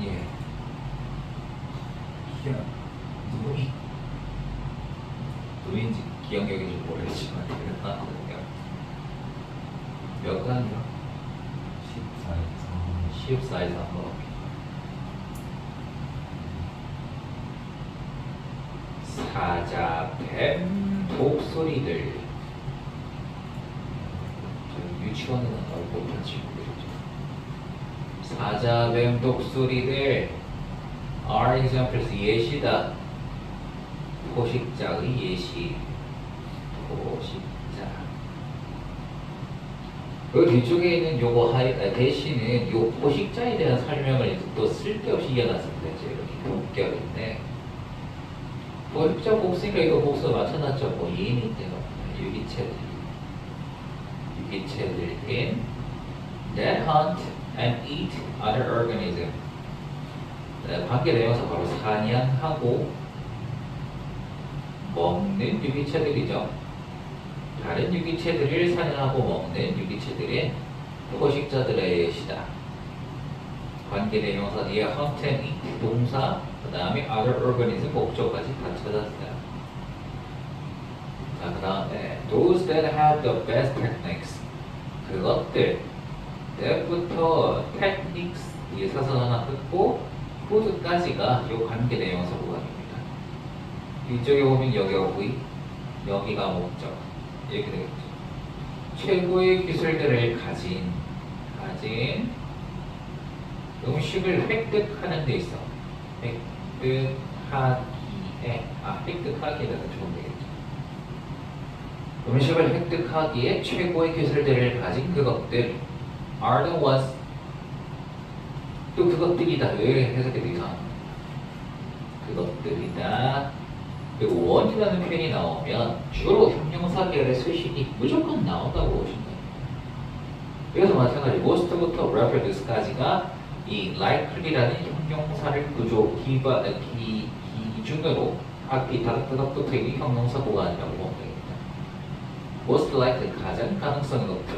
예. 기억 누구인지 기억력인지 모르겠지만 그랬거든요. 몇 강이요? 14에서 한번 사자, 뱀, 독소리들. 유치원에는 얼굴 다 친구들이죠. 사자, 뱀, 독소리들 are examples 예시다. 포식자의 예시. 포식자. 그 뒤쪽에 있는 요거 대신은 요 포식자에 대한 설명을 또 쓸데없이 이어놨습니다. 이렇게 웃겨있네. 포식자 복수니까 이거 복수 맞춰놨죠. 뭐 이인이 때문에 유기체들인 that hunt and eat other organisms. 관계 내용에서 바로 사냥하고 먹는 유기체들이죠. 다른 유기체들을 사냥하고 먹는 유기체들의 포식자들의 예시다. 관계 대명사 뒤에 hunt and eat 동사, 그 다음에 other organism 목적까지 다 찾았어요. 자, 그 다음에 those that have the best techniques. 그것들 때부터 techniques 뒤에 사선 하나 끊고 food까지가 이 관계 대명사 구간입니다. 이쪽에 보면 여기가 V, 여기가 목적 이렇게 되겠죠. 최고의 기술들을 가진 음식을 획득하는 데 있어. 획득하기에다 주면 되겠죠. 음식을 획득하기에 최고의 기술들을 가진 그것들 are the ones. 또 그것들이다. 왜 해석해도 이상합니다. 그것들이다. 그리고 원이라는 표현이 나오면 주로 형용사 계열의 수식이 무조건 나온다고 보시면 됩니다. 그래서 마찬가지 most부터 reproduce까지가 이 likely라는 형용사를 기준으로 앞이 다닥다닥 붙어있는 형용사 구간이라고 보면 됩니다. most likely 가장 가능성이 높다.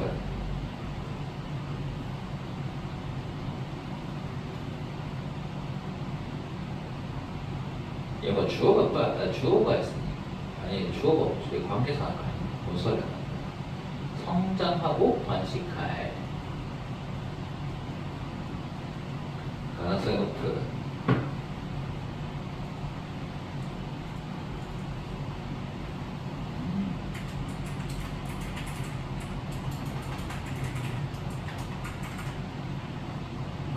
얘가 주어가 있으니 아니 주어가 없죠. 관계사가 뭔 소리야. 성장하고 번식할 가능성이 높은.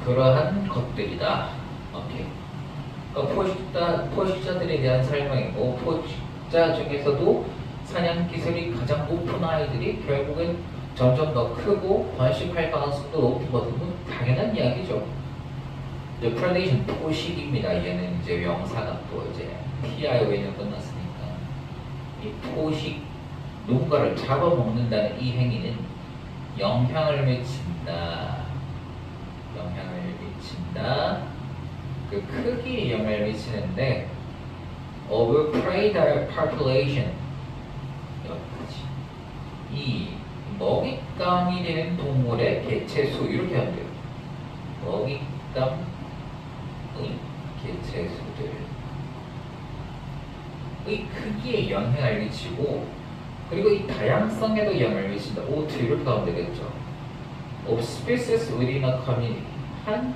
그러한 것들이다. 오케이. 포식자들에 대한 설명이고, 포식자 중에서도 사냥 기술이 가장 높은 아이들이 결국엔 점점 더 크고 번식할 가능성도 높은 것은 당연한 이야기죠. 이제 predation 포식입니다. 얘는 이제 명사가 또 이제 PIO에는 끝났으니까 이 포식 누군가를 잡아먹는다는 이 행위는 영향을 미친다. 그 크기에 영향을 미치는데 of prey population 여기까지 이 먹잇감이 되는 동물의 개체수 이렇게 하면 돼요. 먹잇감의 개체수들의 크기에 영향을 미치고 그리고 이 다양성에도 영향을 미친다. O2 이렇게 하면 되겠죠. of species within a community 한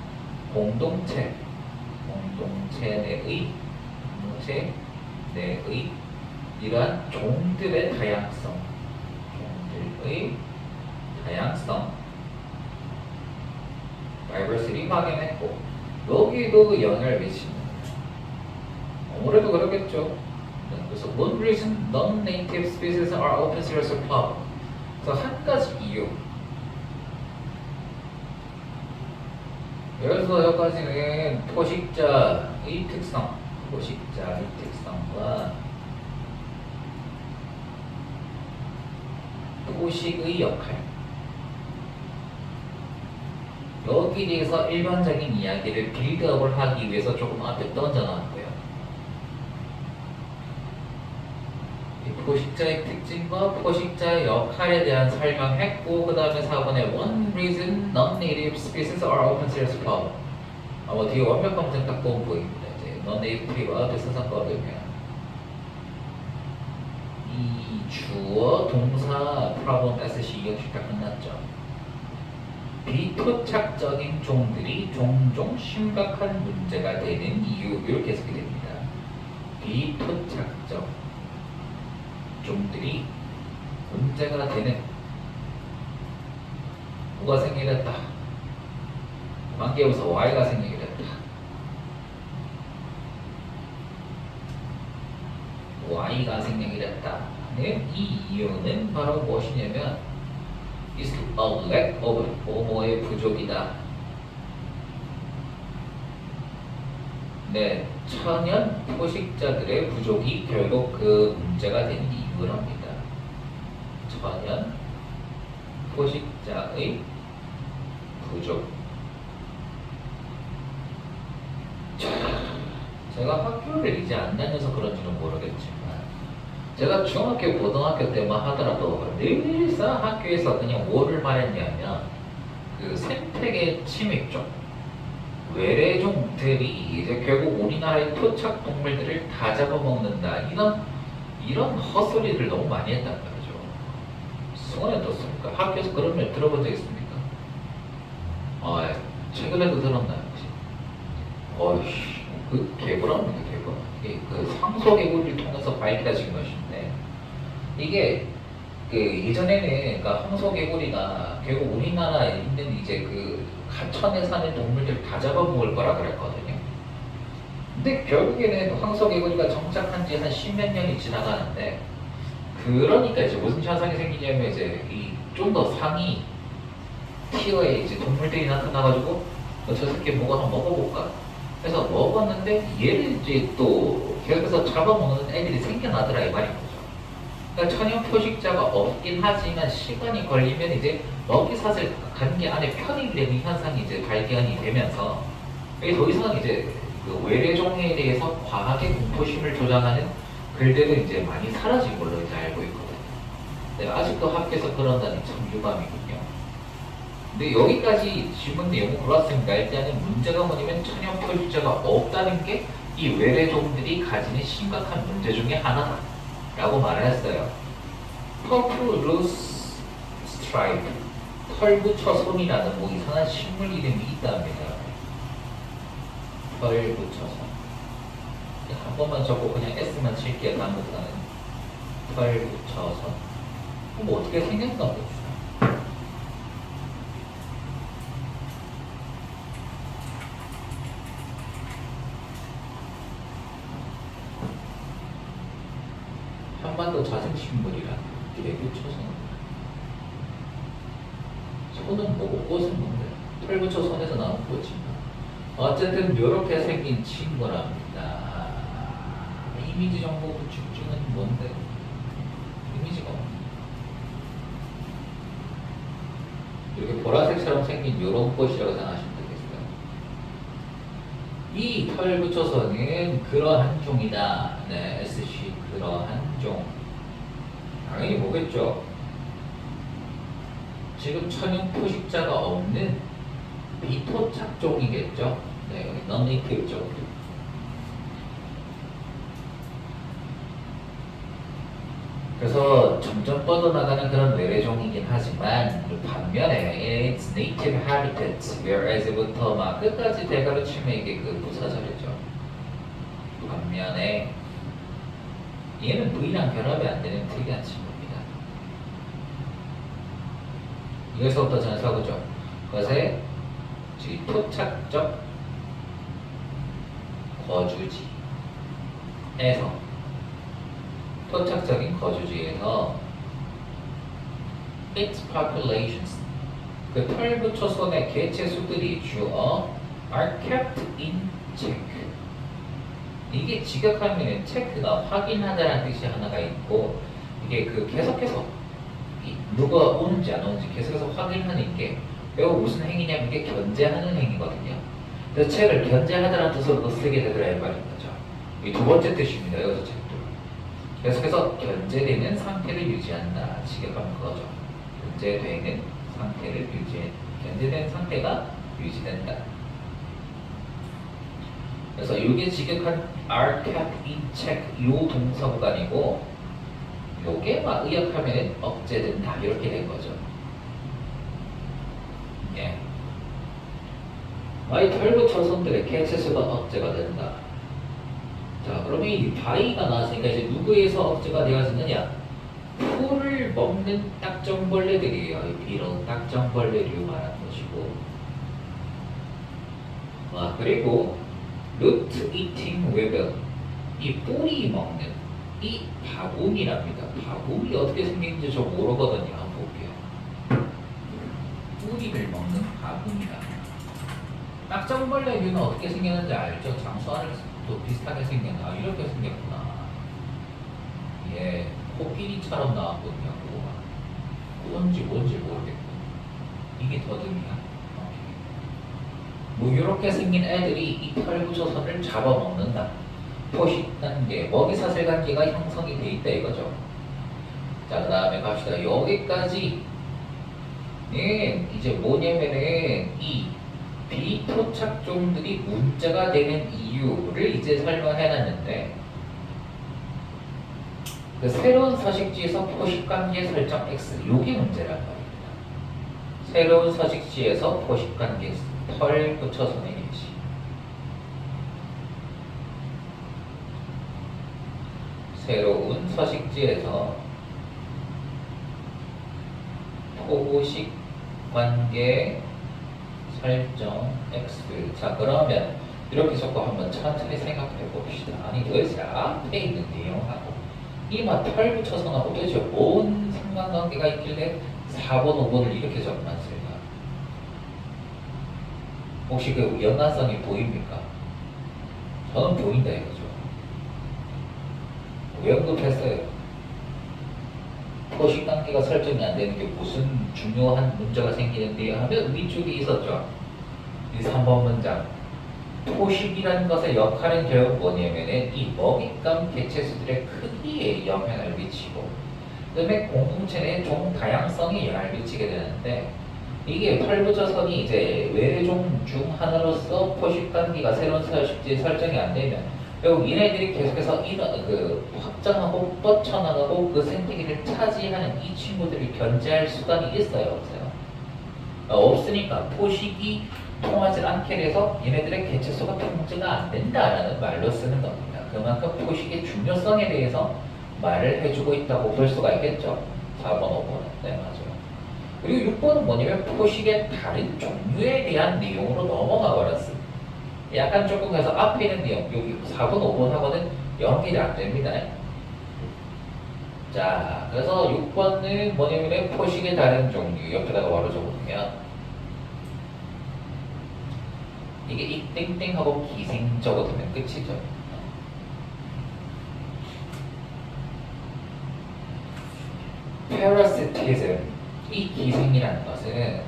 공동체 내의 이러한 종들의 다양성 diversity 확인했고 여기도 영향을 미치는 아무래도 그러겠죠. 그래서 one reason non-native species are often serious problem. 그래서 한 가지 이유. 그래서 여기까지는 포식자의 특성과 포식의 역할 여기에 대해서 일반적인 이야기를 빌드업을 하기 위해서 조금 앞에 던져놨고요. 포식자의 특징과 포식자의 역할에 대한 설명했고 그 다음에 4번에 One reason non-native species are often serious problem 뭐 뒤에 완벽한 문장 딱 보면 보입니다. 이제 non-native와 대사상 거르면 이 주어, 동사, problem, SC 이형식 다 끝났죠. 비토착적인 종들이 종종 심각한 문제가 되는 이유 이렇게 해석이 됩니다. 비토착적 종들이 문제가 되는 뭐가 생기게 됐다. 관계에서 Y가 생기게 됐다. Y가 생기게 됐다. 이 이유는 바로 무엇이냐면 is a lack of 뭐뭐의 부족이다. 네, 천연 포식자들의 부족이 결국 그 문제가 된 이유랍니다. 천연 포식자의 부족. 자, 제가 학교를 이제 안 다녀서 그런지는 모르겠지만 제가 중학교, 고등학교 때만 하더라도 늘상 학교에서 그냥 뭐를 말했냐면 그 생태계 침입종, 외래종들이 이제 결국 우리나라의 토착 동물들을 다 잡아먹는다. 이런 헛소리를 너무 많이 했단 말이죠. 수원에 어떻습니까? 학교에서 그런 말 들어본 적 있습니까? 최근에도 들었나요 혹시? 어이씨, 그 개불합니다, 개불. 이게 그 상소개구리를 통해서 밝혀진 것인데 이게 그 예전에는 그러니까 황소개구리가 결국 우리나라에 있는 이제 그 하천에 사는 동물들 다 잡아먹을 거라 그랬거든요. 근데 결국에는 황소개구리가 정착한 지 한 십몇 년이 지나가는데 그러니까 이제 무슨 현상이 생기냐면 이제 이 좀 더 상위 티어의 이제 동물들이 나타나가지고 저 새끼 뭐가 한번 먹어볼까? 그래서 먹었는데 얘를 이제 또 계속해서 잡아먹는 애들이 생겨나더라 이 말인 거죠. 그러니까 천연 표식자가 없긴 하지만 시간이 걸리면 이제 먹이사슬 관계 안에 편입되는 현상이 이제 발견이 되면서 더 이상 이제 그 외래종에 대해서 과하게 공포심을 조장하는 글들은 이제 많이 사라진 걸로 이제 알고 있거든요. 네, 아직도 학교에서 그런다니 참 유감이군요. 근데 여기까지 질문 내용은 그렇습니다. 일단은 문제가 뭐냐면 천연 표식자가 없다는 게 이 외래종들이 가지는 심각한 문제 중에 하나다 라고 말을 했어요. 퍼플루스 스트라이프, 털부처손이라는 뭐 이상한 식물 이름이 있답니다. 털부처손. 한 번만 적고 그냥 S만 칠게요. 다음부터는 털부처손. 뭐 어떻게 생겼나 봅시다. 한반도 자생식물이라 개부처손. 손은 뭐고 꽃은 뭔데? 털부처손에서 나온 꽃인가? 어쨌든 이렇게 생긴 친구랍니다. 이미지 정보 구축중은 뭔데? 이미지가 없네. 이렇게 보라색처럼 생긴 이런 꽃이라고 생각하시면 되겠어요. 이 털부처손은 그러한 종이다. 네, SC 그러한 종. 당연히 뭐겠죠? 지금 천연 포식자가 없는 비토착종이겠죠? 네, 여기 non-native 종. 그래서 점점 뻗어나가는 그런 외래종이긴 하지만 반면에 its native habitat, whereas부터 막 끝까지 대가로 치면 이게 그 부사절이죠. 반면에 얘는 V랑 결합이 안 되는 특이한 친구입니다. 이것부터 전사구죠. 그것의 토착적 거주지에서 토착적인 거주지에서 its populations 그 털부처손의 개체수들이 주어 are kept in check. 이게 직역하면 체크가 확인하다라는 뜻이 하나가 있고 이게 그 계속해서 누가 오는지 안 오는지 계속해서 확인하는 게 매우 무슨 행위냐면 이게 견제하는 행위거든요. 그래서 책을 견제하다라는 뜻으로도 쓰게 되더라 이 말인 거죠. 이 두 번째 뜻입니다. 여기서 책도 계속해서 견제되는 상태를 유지한다. 직역하면 그거죠. 견제되는 상태를 견제된 상태가 유지된다. 그래서 이게 지극한 are kept in check 요 동사구간이고 요게 막 의역하면 억제된다 이렇게 된 거죠. 예. 마이 털붙여선들의 개체수가 억제가 된다. 자, 그러면 이 바이가 나왔으니까 이제 누구에서 억제가 되어지느냐? 풀을 먹는 딱정벌레들이에요. 이 비록 딱정벌레류 말하는 것이고. 아, 그리고 root eating weevil, 이 뿌리 먹는 이 바구니랍니다. 바구니 어떻게 생긴지 저 모르거든요. 한번 볼게요. 뿌리를 먹는 바구니랍니다. 딱정벌레류는 어떻게 생겼는지 알죠? 장수알도 비슷하게 생겼나? 이렇게 생겼구나. 예, 코끼리처럼 나왔거든요. 뭔지 모르겠고. 이게 더듬이야. 뭐 이렇게 생긴 애들이 이 털부조선을 잡아먹는다. 포식 단계, 먹이사슬 관계가 형성이 돼 있다 이거죠. 자, 그 다음에 갑시다. 여기까지 이제 뭐냐면은 이 비토착종들이 문제가 되는 이유를 이제 설명해놨는데 그 새로운 서식지에서 포식관계 설정 X 요게 문제란 말입니다. 새로운 서식지에서 포식관계 털 붙여서는 일치. 새로운 서식지에서 포식관계 설정 X. 자, 그러면 이렇게 적고 한번 천천히 생각해 봅시다. 아니 도대체 앞에 있는 내용하고 이마 털 붙여서하고 도대체 뭔 상관관계가 있길래 4번, 5번을 이렇게 적어놨을까? 혹시 그 연관성이 보입니까? 저는 보인다 이거죠. 왜 언급했어요? 포식관계가 설정이 안 되는 게 무슨 중요한 문제가 생기는데요 하면 위쪽에 있었죠. 이 3번 문장. 포식이라는 것의 역할은 결국 뭐냐면은 이 먹잇감 개체수들의 크기에 영향을 미치고 그다음에 공동체 내 종 다양성에 영향을 미치게 되는데 이게 털부조선이 이제 외래종 중 하나로서 포식관계가 새로운 서식지에 설정이 안 되면 결국 얘네들이 계속해서 확장하고 뻗쳐나가고 그 생태계를 차지하는 이 친구들을 견제할 수단이 있어요, 없어요? 없으니까 포식이 통하지 않게 돼서 얘네들의 개체수가 통제가 안 된다라는 말로 쓰는 겁니다. 그만큼 포식의 중요성에 대해서 말을 해주고 있다고 볼 수가 있겠죠. 4번, 5번은. 네, 맞아요. 그리고 6번은 뭐냐면 포식의 다른 종류에 대한 내용으로 넘어가 버렸습니다. 약간 조금 해서 앞에 있는 내용, 여기 4번, 5번하고는 연결이 안 됩니다. 자, 그래서 6번은 뭐냐면 포식의 다른 종류, 옆에다가 바로 적어두면 이게 이 땡땡하고 기생 적어두면 끝이죠. parasitism, 이 기생이라는 것은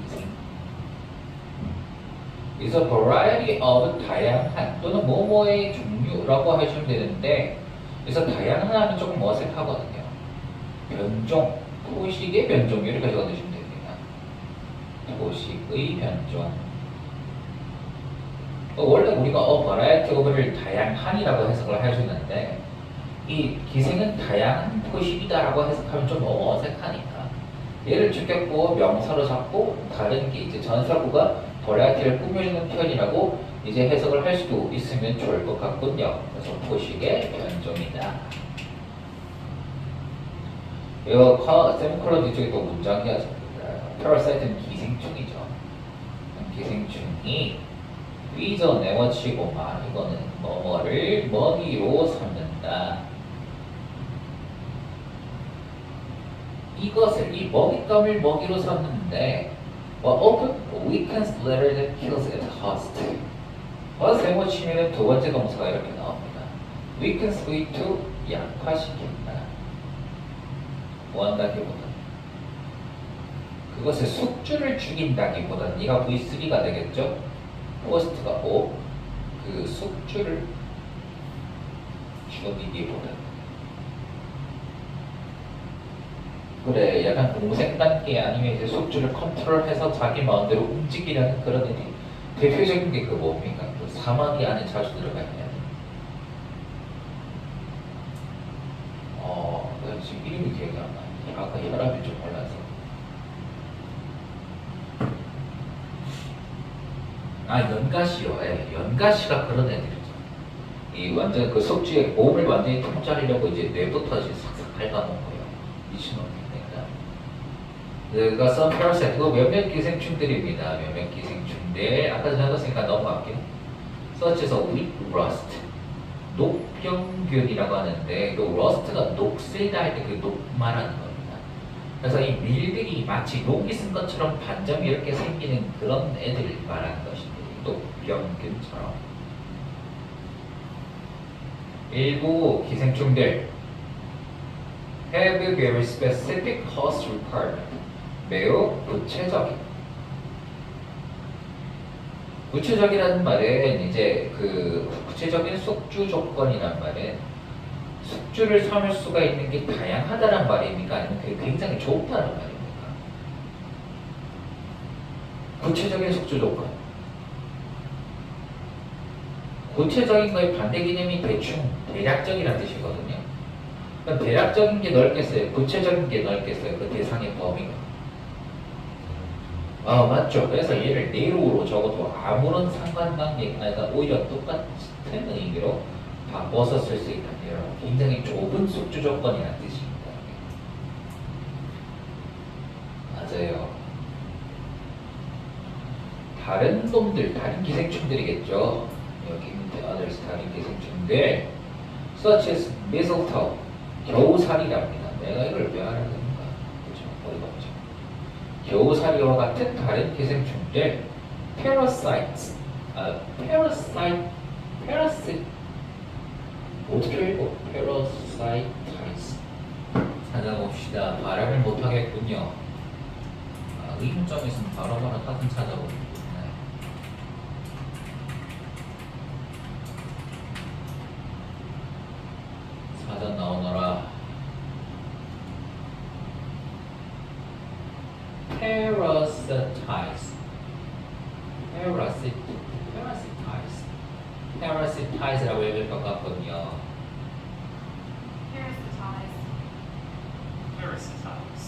기생 is a variety of 다양한 또는 뭐뭐의 종류라고 하시면 되는데 그래서 다양한 하면 조금 어색하거든요. 변종, 포식의 변종 이렇게 적어두시면 됩니다. 포식의 변종. 원래 우리가 variety of를 다양한이라고 해석을 해주는데 이 기생은 다양한 포식이다라고 해석하면 좀 너무 어색하니까 얘를 죽였고 명사로 잡고 다른 게 이제 전사구가 버라이어티를 꾸며주는 표현이라고 이제 해석을 할 수도 있으면 좋을 것 같군요. 그래서 포식의 변종이다. 이거 세미콜론 뒤쪽에 또 문장이 하십니다. 패러사이트는 기생충이죠. 기생충이 삐져내워치고만 이거는 뭐뭐를 먹이로 삼는다. 이것을 이 먹잇감을 먹이로 삼는데 often weakens later that kills its host. 세모 치면은 두 번째 동사가 이렇게 나옵니다. weakens with to 약화시킨다. 뭐한다기보다 그것의 숙주를 죽인다기보다 네가 V3가 되겠죠. host가 O 그 숙주를 죽이기보다 그래, 약간 공생관계 아니면 이제 숙주를 컨트롤해서 자기 마음대로 움직이려는 그런 애들. 대표적인 게 그 뭡니까? 사마귀 안에 자주 들어가 있냐? 내가 지금 이름이 기억이 안 나. 아까 혈압이 좀 올라서. 연가시요. 예, 연가시가 그런 애들이죠. 이 완전 그 숙주의 몸을 완전히 통짜리려고 이제 뇌부터 이제 싹싹 갉아먹은 거예요. 미친놈이니까. 그가 선페러사이트, 그거 몇몇 기생충들입니다. 몇몇 기생충들. 아까 전에 했으니까 넘어갈게요. 서치에서 weak rust. 녹병균이라고 하는데, 그 rust가 녹슬다 할 때 그 녹 말하는 겁니다. 그래서 이 밀들이 마치 녹이 쓴 것처럼 반점이 이렇게 생기는 그런 애들을 말하는 것입니다. 녹병균처럼. 일부 기생충들 have a very specific host requirement. 매우 구체적이라는 말은 이제 그 구체적인 숙주 조건이란 말은 숙주를 삼을 수가 있는 게 다양하다는 말입니까? 아니면 그게 굉장히 좁다는 말입니까? 구체적인 숙주 조건. 구체적인 거의 반대 개념이 대략적이라는 뜻이거든요. 그럼 대략적인 게 넓겠어요? 구체적인 게 넓겠어요? 그 대상의 범위가. 맞죠. 그래서 얘를 네로로 적어도 아무런 상관관계가 아니라 오히려 똑같은 의미로 바꿔서 쓸 수 있다는 굉장히 좁은 숙주 조건이라는 뜻입니다. 맞아요. 다른 놈들, 다른 기생충들이겠죠. 여기 밑에 others, 다른 기생충들 such as mistletoe, 겨우살이랍니다. 내가 이걸 왜 알아야 되는가? 그렇죠. 어디가 없죠. 겨우살이와 같은 다른 기생충들 parasites, parasite 어떻게 읽어? parasites 찾아봅시다. 발음을 못하겠군요. 의문점이 있으면 바로바로 사진 찾아보겠습니다. 사전 나오너라. parasitize라고 읽을 것 같거든요.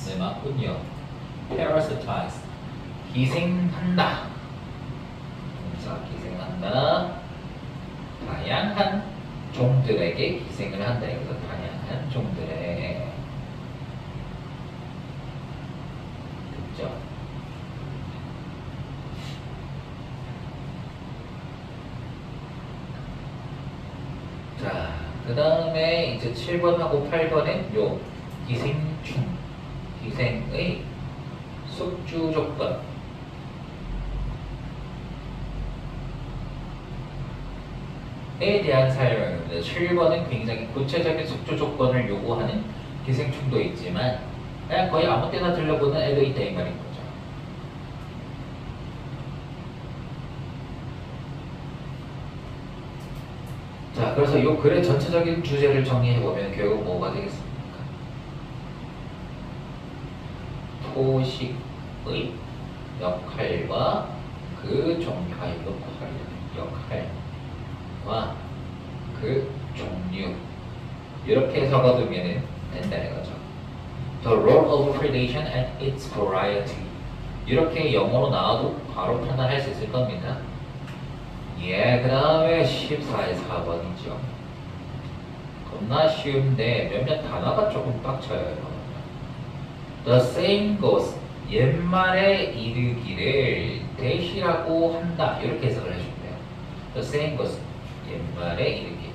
네, 맞군요. parasitize, 기생한다. 자, 기생한다. 다양한 종들에게 기생을 한다. 여기서 다양한 종들에. 그죠? 자, 그 다음에 이제 7번하고 8번엔 요 기생의 숙주 조건. 에 대한 설명입니다. 7번은 굉장히 구체적인 숙주 조건을 요구하는 기생충도 있지만 그냥 거의 아무 때나 들려보는 애도 있다 이 말인 거죠. 자, 그래서 요 글의 전체적인 주제를 정리해보면 결국 뭐가 되겠습니까? 토식의 역할과 그 종류의 역할과 그 종류 이렇게 적어두면 된다는 거죠. The role of predation and its variety 이렇게 영어로 나와도 바로 판단할 수 있을 겁니다. 그 다음에 14에 4번이죠. 겁나 쉬운데 몇몇 단어가 조금 빡쳐요. The same goes 옛말에 이르기를 대시라고 한다 이렇게 해석을 해준대요. The same goes 옛말에 이르기.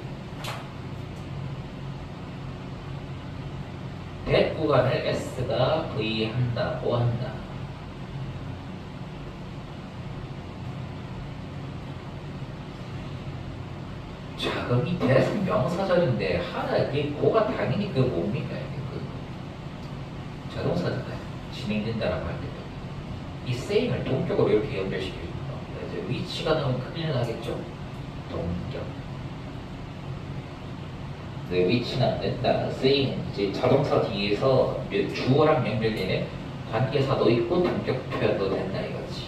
that 구간을 s가 v 한다고 한다. 자, 그럼 이 that은 명사절인데 하나 그 고가 당연히 그 뭡니까? 자동사잖아요. 진행된다라고 할 때도 이 saying을 동격으로 이렇게 연결시키는 겁니다. 이제 위치가 나오면 큰일 나겠죠. 동격. 네, 위치는 안 된다. saying은 이제 자동사 뒤에서 주어랑 연결되는 관계사도 있고 동격 표현도 된다 이거지.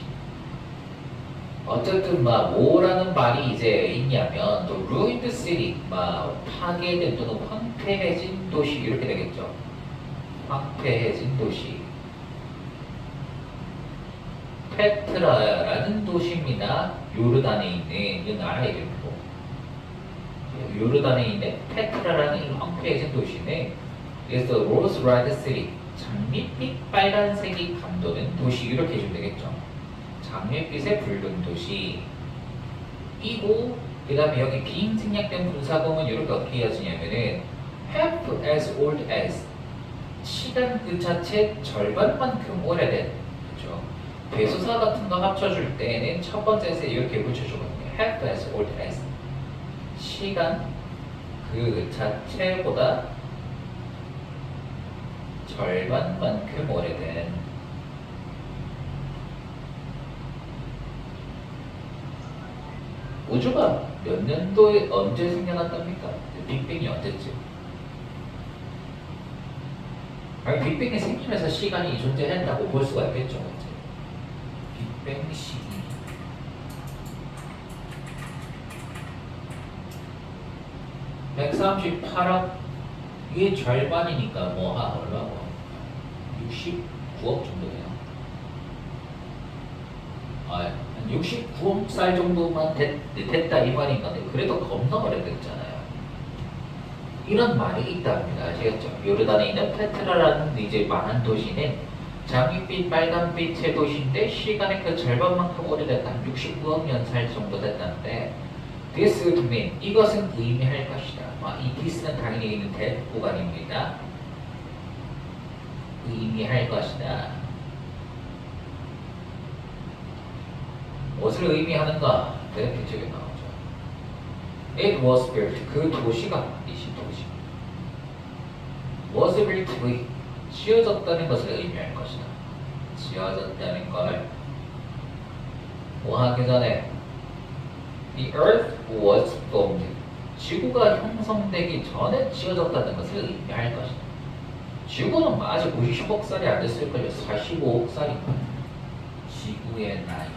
어쨌든 막 뭐라는 말이 이제 있냐면 또 ruined city 막 파괴된 또는 황폐해진 도시 이렇게 되겠죠. 황폐해진 도시. 페트라라는 도시입니다. 요르단에 있는 이 나라 이름이고 요르단에 있는 페트라라는 이 황폐해진 도시는 is the rose red city 장밋빛 빨간색이 감도는 도시 이렇게 해주면 되겠죠. 장밋빛의 붉은 도시 이고 그 다음에 여기 비인생략된 분사구문 이렇게 어떻게 이어지냐면은 half as old as 시간 그 자체 절반만큼 오래된 그렇죠. 대소사 같은 거 합쳐줄 때는 첫 번째에서 이렇게 붙여주거든요. half as old as 시간 그 자체보다 절반만큼 오래된 우주가 몇 년도에 언제 생겨났답니까? 빅뱅이 언제쯤? 아니 빅뱅이 생기면서 시간이 존재한다고 볼 수가 있겠죠. 빅뱅 시기 138억의 절반이니까 뭐 한 얼마고 69억 정도 돼요. 한 69억 살 정도만 됐다 이 말인가? 그래도 겁나 오래됐잖아요. 이런 말이 있답니다. 아시겠죠? 요르단에 있는 페트라라는 이제 많은 도시는 장밋빛 빨간빛의 도시인데 시간의 그 절반만큼 오래됐다. 한 69억 년 살 정도 됐다는데 this would mean 이것은 의미할 것이다. 이 this는 당연히 있는 that 구간입니다. 의미할 것이다. 무엇을 의미하는가? 이렇게 적에 나오죠. It was built. 그 도시가 이 도시. was built with 지어졌다는 것을 의미할 것이다. 지어졌다는 걸 뭐 하기 전에 The earth was formed. 지구가 형성되기 전에 지어졌다는 것을 의미할 것이다. 지구는 아직 50억 살이 안 됐을걸요. 45억 살인가. 지구의 나이.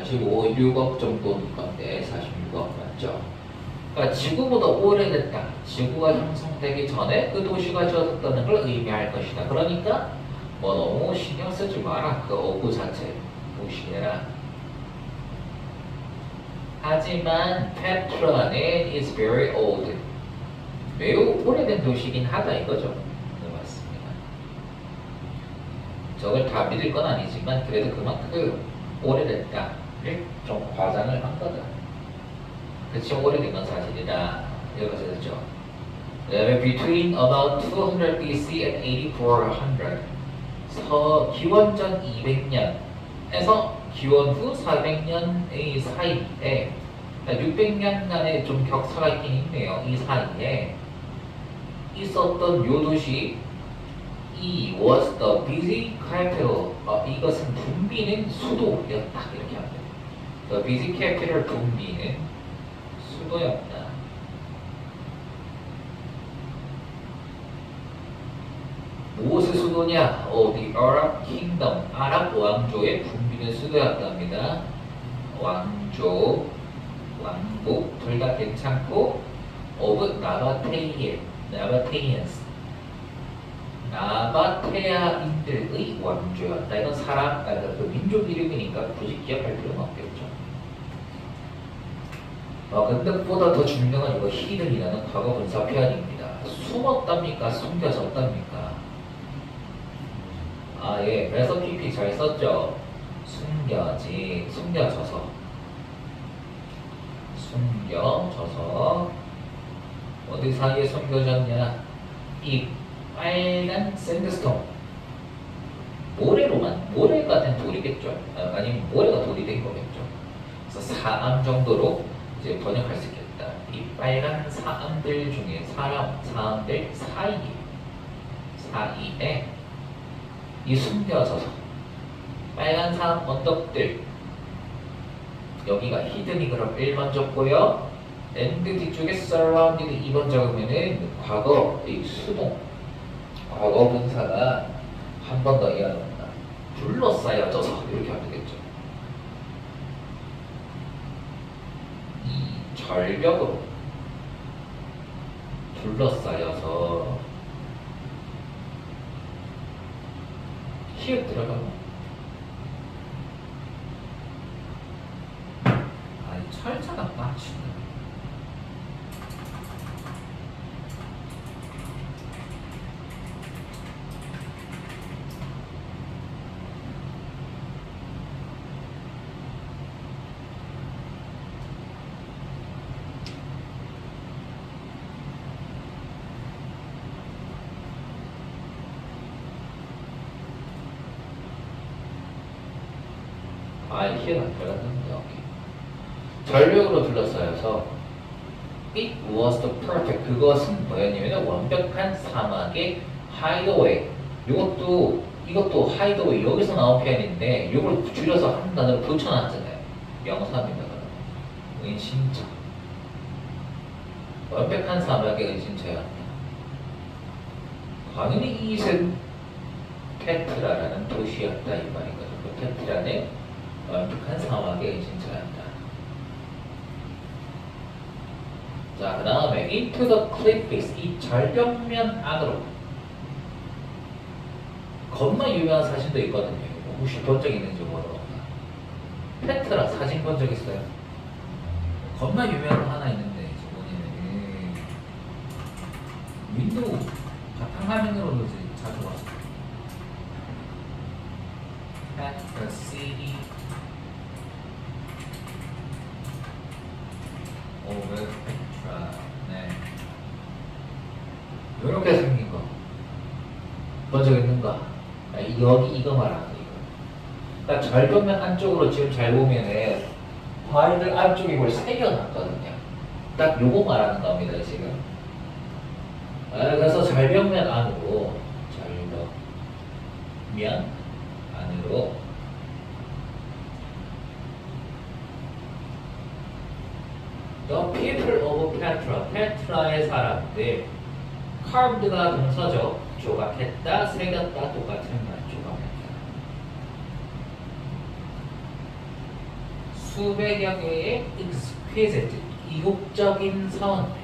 45억 정도일 건데 46억 맞죠? 그러니까 지구보다 오래됐다. 지구가 형성되기 전에 그 도시가 지어졌다는 걸 의미할 것이다. 그러니까 뭐 너무 신경 쓰지 마라. 그 어구 자체 무시해라. 하지만 페트라는 is very old. 매우 오래된 도시긴 하다 이거죠. 네, 맞습니다. 저걸 다 믿을 건 아니지만 그래도 그만큼 오래됐다를 좀 과장을 한 거다. 그치 오래된 건 사실이다. 여기서 됐죠. 그 다음에 between about 200 BC and 8400 기원전 200년에서 기원 후 400년의 사이에 600년간의 좀 격차가 있긴 있네요. 이 사이에 있었던 요 도시 이 was the busy capital. 이것은 붐비는 수도였다. 이렇게 합니다. The busy capital 붐비는 수도였다. 무엇의 수도냐? The Arab Kingdom. 아랍 왕조의 붐비는 수도였답니다. 왕조, 왕국 둘 다 괜찮고 of 나바테이언스. 나바테아인들의 왕조였다. 이건 사람, 그 민족 이름이니까 굳이 기억할 필요는 없겠죠. 근데 보다 더 중요한 이거 히든이라는 과거 분사 표현입니다. 숨었답니까? 숨겨졌답니까? 예. 그래서 PP 잘 썼죠. 숨겨져서. 어디 사이에 숨겨졌냐? 이 빨간 샌드스톤. 모래가 된 돌이겠죠. 아니면 모래가 돌이 된 거겠죠. 그래서 사암 정도로 이제 번역할 수 있겠다. 이 빨간 사암들 중에 사암들 사이에 이 숨겨져서 빨간 사암 언덕들 여기가 히든이 그럼 1번 적고요. and 뒤쪽에 surrounded 2번 적으면은 과거 이 수동 과거 분사가 한 번 더 이어놓는다. 둘러싸여져서 이렇게 하면 되겠죠. 이 절벽으로 둘러싸여서 히읗 들어가면 아니 철자가 빡치네. 히읗 안 들어갔는데 오케이. 절벽으로 둘러싸여서 It was the perfect. 그것은 뭐였냐면 완벽한 사막의 hideaway. 이것도 hideaway 여기서 나온 표현인데 이걸 줄여서 한 단어로 붙여놨잖아요. 명사입니다. 은신처. 완벽한 사막의 은신처였다. 당연히 이것은 페트라라는 도시였다 이 말이거든요. 페트라는 완벽한 사막의 은신처였다. 자, 그 다음에 into the cliff face, 이 절벽면 안으로. 겁나 유명한 사진도 있거든요. 혹시 본 적 있는지 모르겠다. 페트라 사진 본 적 있어요? 겁나 유명한 거 하나 있는데 뭐냐면 윈도우 바탕화면으로도 자주 봤어요. Petra City over Petra. 네. 이렇게 생긴 거. 본 적 있는가? 여기 이거 말하는 거. 그러니까 절벽면 안쪽으로 지금 잘 보면은 바위들 안쪽에 뭘 새겨놨거든요. 딱 요거 말하는 겁니다 지금. 그래서 절벽면 안으로 The people of Petra, 페트라의 사람들. carved가 동사죠. 조각했다, 새겼다, 똑같은 말, 조각했다. 수백여 개의 exquisite, 이국적인 사원들.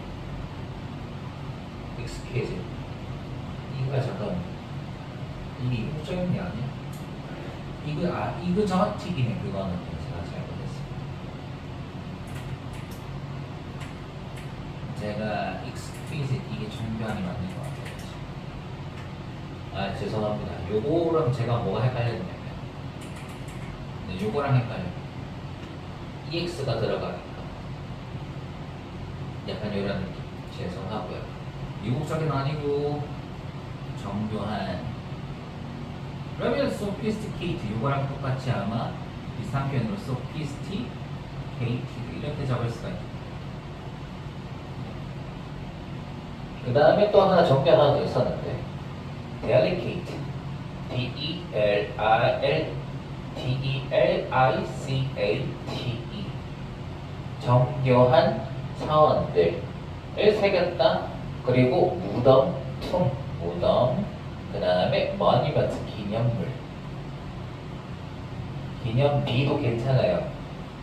exquisite. 잠깐만. 이게 이국적인 게 아니야? 이그저틱이네, 그거는. 제가 잘못했어요. 제가 exquisite, 이게 정변이 맞는 것 같아요. 죄송합니다. 요거랑 제가 뭐가 헷갈렸냐면, 네, 요거랑 헷갈려요. EX가 들어가니까. 약간 이런 느낌. 죄송하고요. 이국적인 아니고, 정교한. 그러면 sophisticated, 요거랑 똑같이 아마 비슷한 표현으로 sophisticated 이렇게 잡을 수가 있죠. 그 다음에 또 하나 정비 하나 더 있었는데 delicate, D-E-L-I-C-A-T-E 정교한 사원들을 새겼다. 그리고 무덤, 무덤, 그 다음에 monument, 기념물. 기념비도 괜찮아요.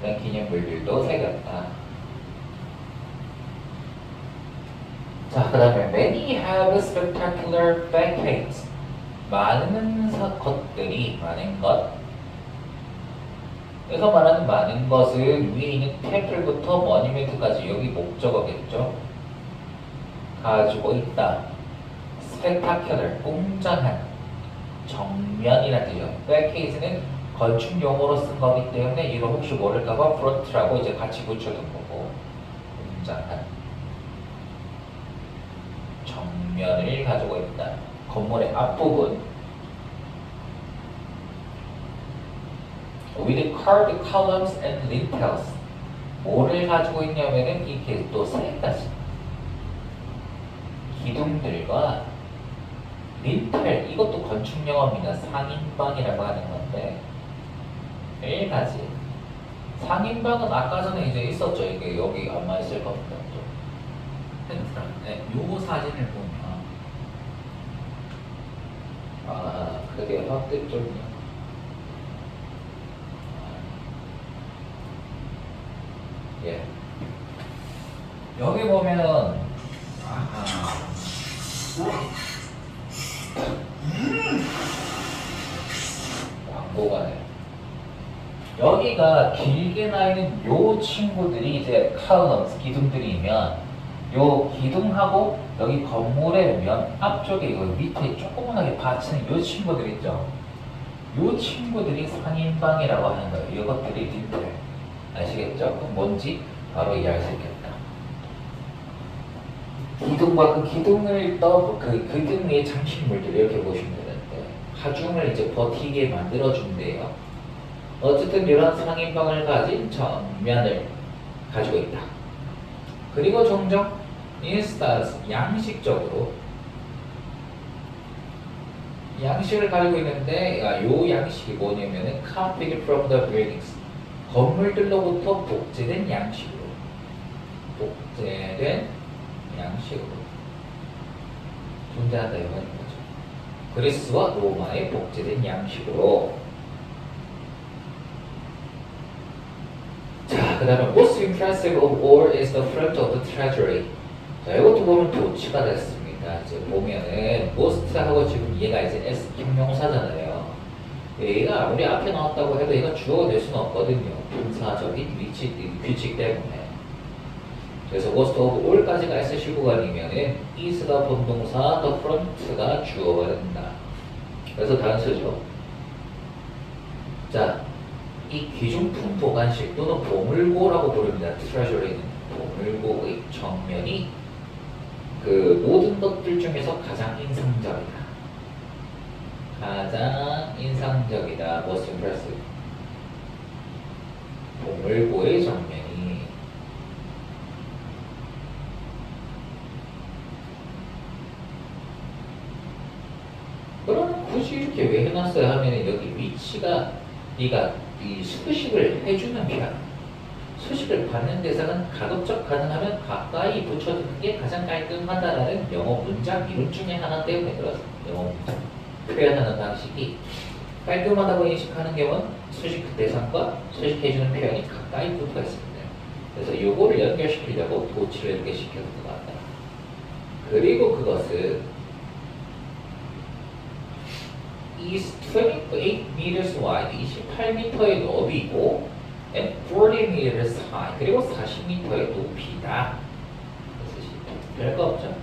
그런 기념물들도 새겼다. 자, 그 다음에 many have spectacular facades. 많은 것들이, 많은 것. 여기서 말하는 많은 것은 위에 있는 템플부터 머니멘트까지 여기 목적어겠죠. 가지고 있다. spectacular, 웅장한. 정면이라는 뜻이죠. facades는 건축 용어로 쓴 거기 때문에 이거 혹시 모를까봐 front라고 이제 같이 붙여둔 거고. 웅장한. 정면을 가지고 있다. 건물의 앞부분. with carved columns and lintels. 뭐를 가지고 있냐면은 이렇게 또 세 가지. 기둥들과 린텔, 이것도 건축 용어입니다. 상인방이라고 하는 건데 1가지. 상인방은 아까 전에 이제 있었죠. 이게 여기 아마 있을 겁니다. 네, 요 사진을 보면 어디가 확대 쪽이냐? 예. 여기 보면은 광고가 네. 여기가 길게 나 있는 요 친구들이 이제 카운엄스 기둥들이면 요 기둥하고 여기 건물의 면 앞쪽에 이거 밑에 조그만하게 받치는 요 친구들 있죠. 요 친구들이 상인방이라고 하는 거예요. 이것들이 디테일. 아시겠죠? 그럼 뭔지 바로 이해할 수 있겠다. 기둥과 그 기둥을 그 기둥 위에 장식물들 이렇게 보시면 되는데 하중을 이제 버티게 만들어준대요. 어쨌든 이런 상인방을 가진 정면을 가지고 있다. 그리고 종종 인스타스 양식적으로 양식을 가지고 있는데 요 양식이 뭐냐면은 copied from the buildings 건물들로부터 복제된 양식으로 존재한다 이거는 거죠. 그리스와 로마의 복제된 양식으로. 자, 그 다음에 most impressive of all is the front of the treasury. 자, 이것도 보면 도치가 됐습니다. 이제 보면은 most하고 지금 얘가 이제 S 형용사잖아요. 얘가 우리 앞에 나왔다고 해도 얘가 주어가 될 수는 없거든요. 분사적인 위치 규칙 때문에. 그래서 most of all까지가 S 시구간이면은 is가 본동사, the front가 주어가 된다. 그래서 단수죠. 자, 이 귀중품 보관실 또는 보물고라고 부릅니다. 트레저리는 보물고의 정면이 그 모든 것들 중에서 가장 인상적이다. 가장 인상적이다. Most impressive. 보물고의 정면이 그러면 굳이 이렇게 왜 해놨어요 하면 여기 위치가 네가 이 수식을 해주는 편 수식을 받는 대상은 가급적 가능하면 가까이 붙여두는 게 가장 깔끔하다라는 영어 문장 이론 중에 하나 때문에 그렇습니다. 영어 문장 표현하는 방식이 깔끔하다고 인식하는 경우는 수식 대상과 수식해주는 표현이 가까이 붙어 있습니다. 그래서 요거를 연결시키려고 도치를 이렇게 시켜둔 것 같다. 그리고 그것은 is 28 meters wide, 28m의 너비고 and 40 meters high, 그리고 40m의 높이다. 별거 없죠?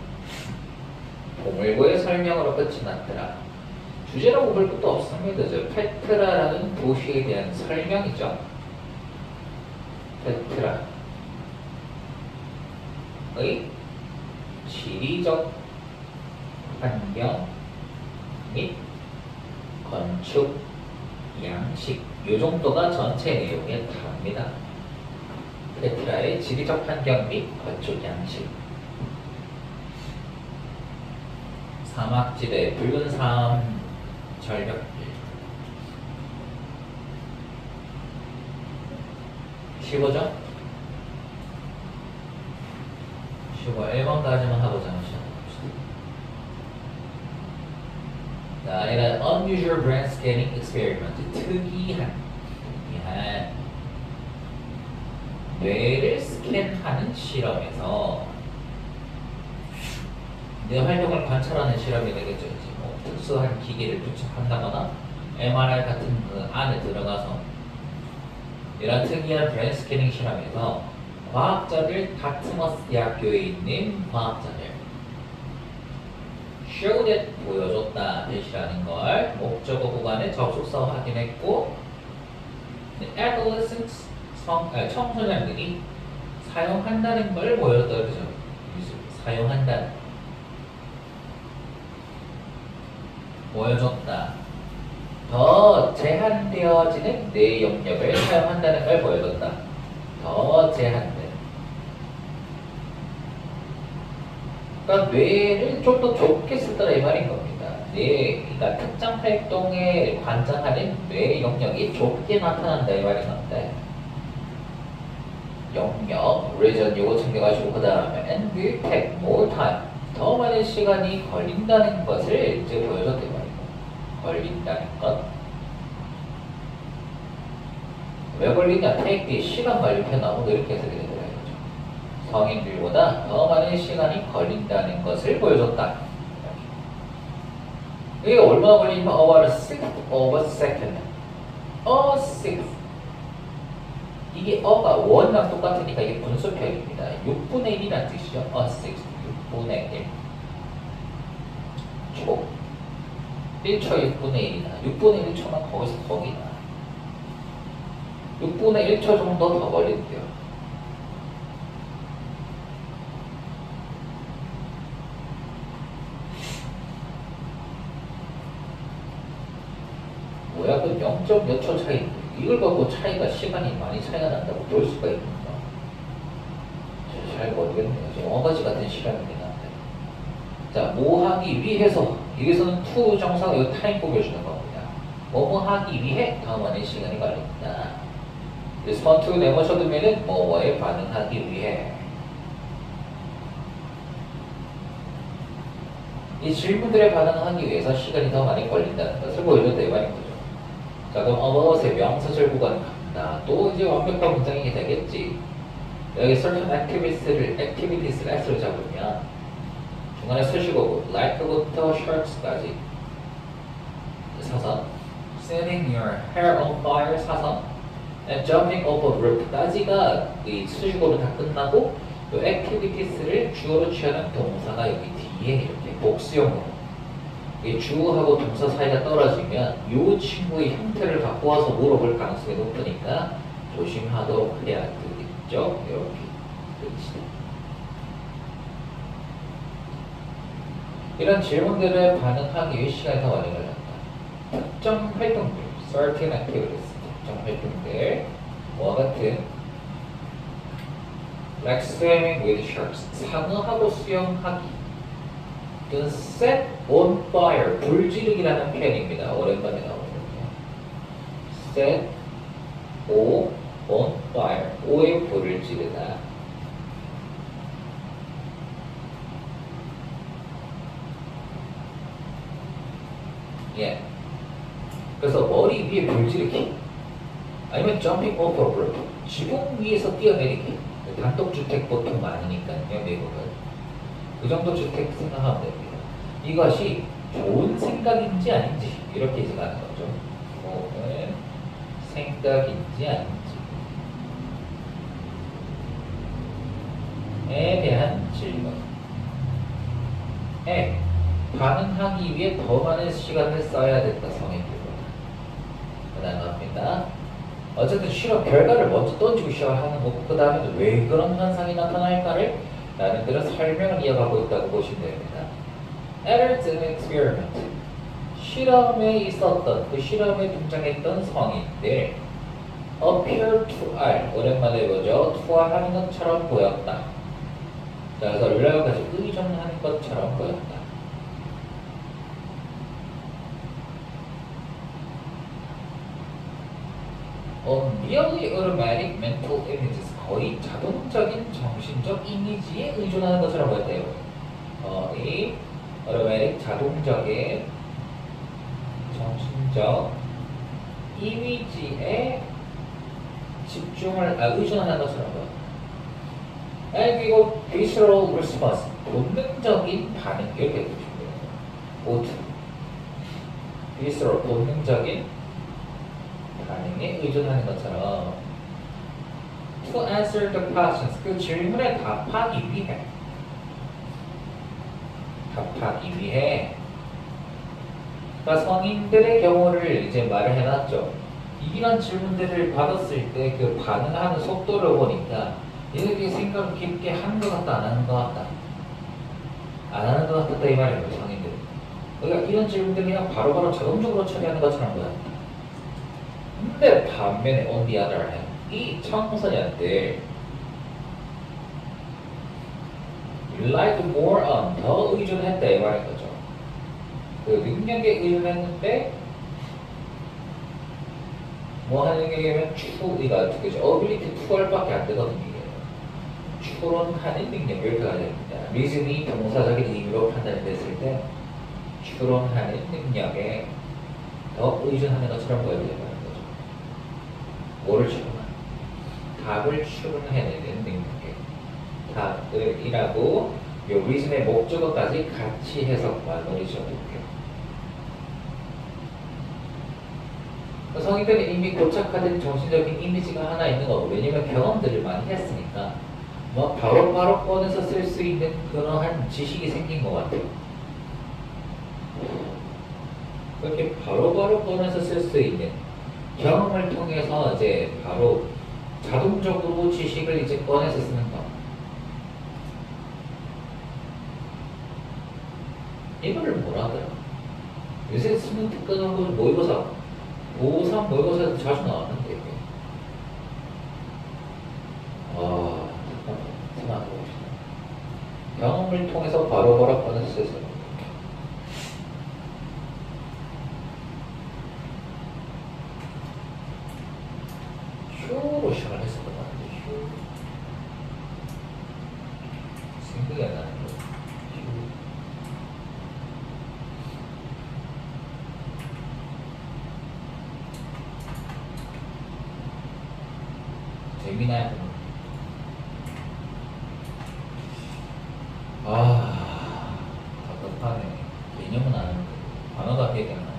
보물고의 설명으로 끝이 났더라. 주제라고 볼 것도 없습니다. 페트라라는 도시에 대한 설명이죠. 페트라의 지리적 환경 및 건축, 양식 이 정도가 전체 내용에 답니다. 페트라의 지리적 환경 및 건축, 양식 사막지대, 붉은 삶 절벽길 15점? 15, 1번까지만 하고 잠시 자, 이런 unusual brain scanning experiment, 특이한 뇌를 스캔하는 실험에서 뇌 활동을 관찰하는 실험이 되겠죠. 뭐 특수한 기계를 부착한다거나 MRI 같은 그 안에 들어가서 이런 특이한 브레인 스캐닝 실험에서 과학자들 다트머스 대학교에 있는 과학자들 show that 보여줬다 대시라는 걸 목적어 구간에 접속사 확인했고 adolescents 청소년들이 사용한다는 걸 보여줬다 그러죠. 사용한다 보여줬다. 더 제한되어지는 뇌 영역을 사용한다는 걸 보여줬다. 더 제한된. 그러니까 뇌를 좀 더 좁게 쓰더라 이 말인 겁니다. 그러니까 특정 활동에 관장하는 뇌 영역이 좁게 나타난다 이 말인 건데 영역, region 요거 챙겨가지고 그 다음에 and will take more time 더 많은 시간이 걸린다는 것을 이제 보여줬단 말이고 걸린다. 왜 걸리냐? take이 시간만 이렇게 나오고 이렇게 해석이 되더라 이거죠. 성인들보다 더 많은 시간이 걸린다는 것을 보여줬다. 이게 얼마나 걸리냐면 about a sixth of a second. a sixth. 이게 어가 원랑 똑같으니까 이게 분수표현입니다. 6분의 1이라는 뜻이죠. a sixth. 6분의 1. 초. 1초 6분의 1이나 6분의 1초만 거기서 거기나 6분의 1초 정도 더 걸린대요. 뭐야 그 0점 몇 초 차이인데 이걸 갖고 차이가 시간이 많이 차이가 난다고 볼 수가 있는가? 잘 모르겠네요. 좀 어거지 같은 실험이긴 한데. 자, 뭐 하기 위해서 여기서는 to 정사가 이 타임 꾸며주는 겁니다. 뭐뭐 하기 위해 더 많은 시간이 걸린다. respond to 내모셔두면은 뭐뭐에 반응하기 위해. 이 질문들에 반응하기 위해서 시간이 더 많이 걸린다는 것을 보여줬다 이 말인 거죠. 자, 그럼 about의 명사절 구간 간다. 또 이제 완벽한 문장이 되겠지. 여기 certain activities를 s로 잡으면 중간에 수식어고 like부터 shirts까지 사선, setting your hair on fire 사선, and jumping off a roof까지가 이 수식어로 다 끝나고 이 activities를 주어로 취하는 동사가 여기 뒤에 이렇게 복수형으로 이 주어하고 동사 사이가 떨어지면 이 친구의 형태를 갖고 와서 물어볼 가능성이 높으니까 조심하도록 해야 되겠죠. 이렇게 그렇지. 이런 질문들에 반응하기 위해 시간이 더 많이 걸렸다. 특정 활동들, certain activities, 특정 활동들, 뭐와 같은 like swimming with sharks, 상어하고 수영하기, 또는 set on fire, 불지르기라는 표현입니다. 오랜만에 나오거든요. set on fire, 오에 불을 지르다. 예. 그래서 머리 위에 불지르기 아니면 jumping off a roof 지붕 위에서 뛰어내리기. 단독주택 보통 많으니까요 미국은 그 정도 주택 생각하면 됩니다. 이것이 좋은 생각인지 아닌지 이렇게 생각하는 거죠. 좋은 생각인지 아닌지 에 대한 질문에 반응하기 위해 더 많은 시간을 써야 된다. 성인들보다. 그 다음 갑니다. 어쨌든 실험 결과를 먼저 던지고 시작을 하는 거고 그 다음에 왜 그런 현상이 나타날까를 나름대로 설명을 이어가고 있다고 보시면 됩니다. Adults in experiment. 실험에 있었던 그 실험에 등장했던 성인들 appear to are 오랜만에 보죠. 투하하는 것처럼 보였다. 자, 그래서 relay까지 의존하는 것처럼 보였다. merely automatic mental images 거의 자동적인 정신적 이미지에 의존하는 것처럼 보였대요. 이 automatic 자동적인 정신적 이미지에 의존하는 것처럼 보였다. 그리고 visceral response 본능적인 반응 이렇게 보시면 돼요. 모두 visceral 본능적인 반응에 의존하는 것처럼 to answer the questions 그 질문에 답하기 위해 그러니까 성인들의 경우를 이제 말을 해놨죠. 이런 질문들을 받았을 때 그 반응하는 속도를 보니까 얘네들이 생각을 깊게 하는 것 같다 안 하는 것 같다 안 하는 것 같다 이 말이에요. 성인들 그러니까 이런 질문들 그냥 바로바로 자동적으로 처리하는 것처럼 보였다. 근데 반면에 on the other hand 이 청소년들 relied more on 더 의존했다 이 말인 거죠. 그 능력에 의존했는데 뭐 하는 능력이면 추이가 어떻게 되죠? ability 투월밖에 안 되거든요. 추론하는 능력 이렇게 가야 됩니다. reason이 동사적인 의미로 판단이 됐을 때 추론하는 능력에 더 의존하는 것처럼 보여야 되는 거죠. 뭐를 추론한? 답을 추론해내는 능력이에요. 답을이라고 요 reason의 목적어까지 같이 해석 마무리 지어볼게요. 성인들이 이미 고착화된 정신적인 이미지가 하나 있는 거고, 왜냐면 경험들을 많이 했으니까 뭐 바로바로 꺼내서 쓸 수 있는 그러한 지식이 생긴 것 같아요. 그렇게 바로바로 꺼내서 쓸 수 있는 경험을 통해서 이제 바로 자동적으로 지식을 이제 꺼내서 쓰는 거. 이거를 뭐라 하더라? 요새 수능 특강하고 모의고사, 고3 모의고사에도 자주 나왔는데, 이게. 잠깐만, 생각해봅시다. 경험을 통해서 바로바로 꺼내서 쓸 수 있는 거. 휴로 시작을 했었던 것 같은데, 휴. 생각이 안 나는 거. 재미나요? 답답하네. 개념은 아는데 단어가 기억이 안 나네.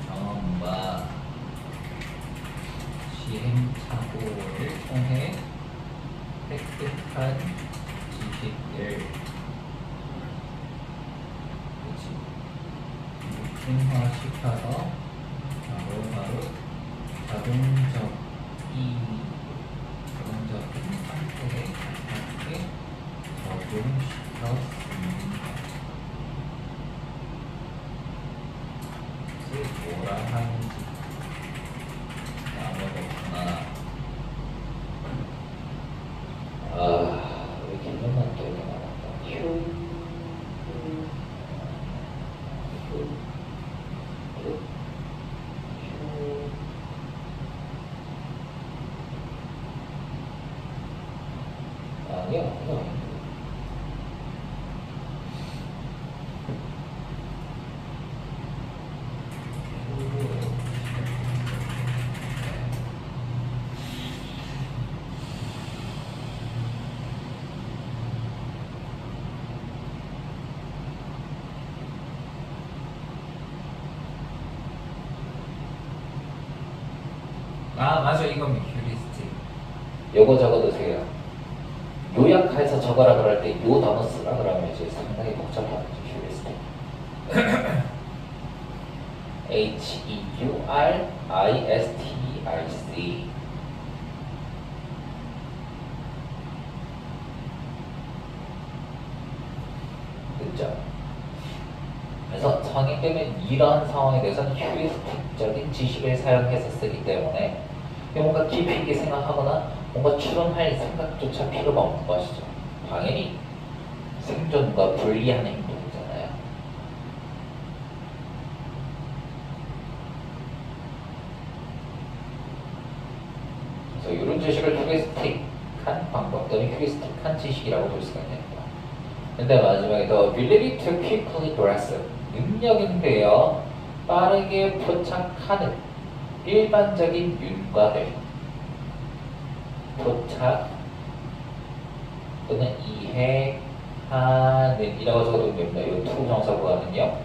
경험과 시행착오를 통해 획득한 지식을 중화시켜서 바로바로 자동적인 상태에 맞게 적용시켰습니다. 그래서 뭐라 하는지 아무렇구나. 왜 개념만 또 이렇게 많았다. 아니야, 이거 아닌데. 맞아, 이겁니다. 휴리스틱. 요거 적어두세요. 요약해서 적어라 그럴 때 요 단어 쓰라 그러면 이제 상당히 복잡하죠. 휴리스틱. H-E-U-R-I-S-T-I-C. 그죠? 그래서 성인되면 이러한 상황에 대해서는 휴리스틱적인 지식을 사용해서 쓰기 때문에 뭔가 깊이 있게 생각하거나 뭔가 추론할 생각조차 필요가 없는 것이죠. 당연히 생존과 분리하는 행동이잖아요. 그래서 이런 지식을 휴리스틱한 방법 또는 휴리스틱한 지식이라고 볼 수가 있습니다. 근데 마지막에 the ability to quickly grasp 능력인데요. 빠르게 포착하는 일반적인 윤곽을 포착 또는 이해하는 이라고 적어두면 됩니다. 이 to 정사구가는요.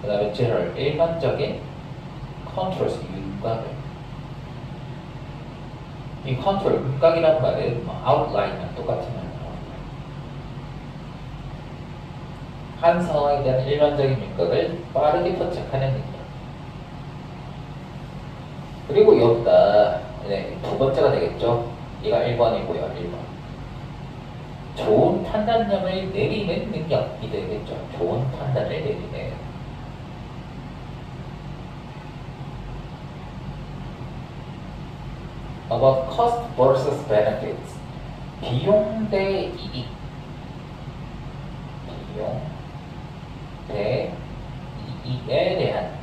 그 다음에 general 일반적인 controls 윤곽을 이 control 윤곽이라는 말은 outline이랑 똑같은 말이에요. 한 상황에 대한 일반적인 윤곽을 빠르게 포착하는 능력. 그리고 여기다 두 번째가 되겠죠. 얘가 1번이고요. 1번. 좋은 판단력을 내리는 능력이 되겠죠. 좋은 판단을 내리는. About cost versus benefits. 비용 대 이익. 비용 대 이익에 대한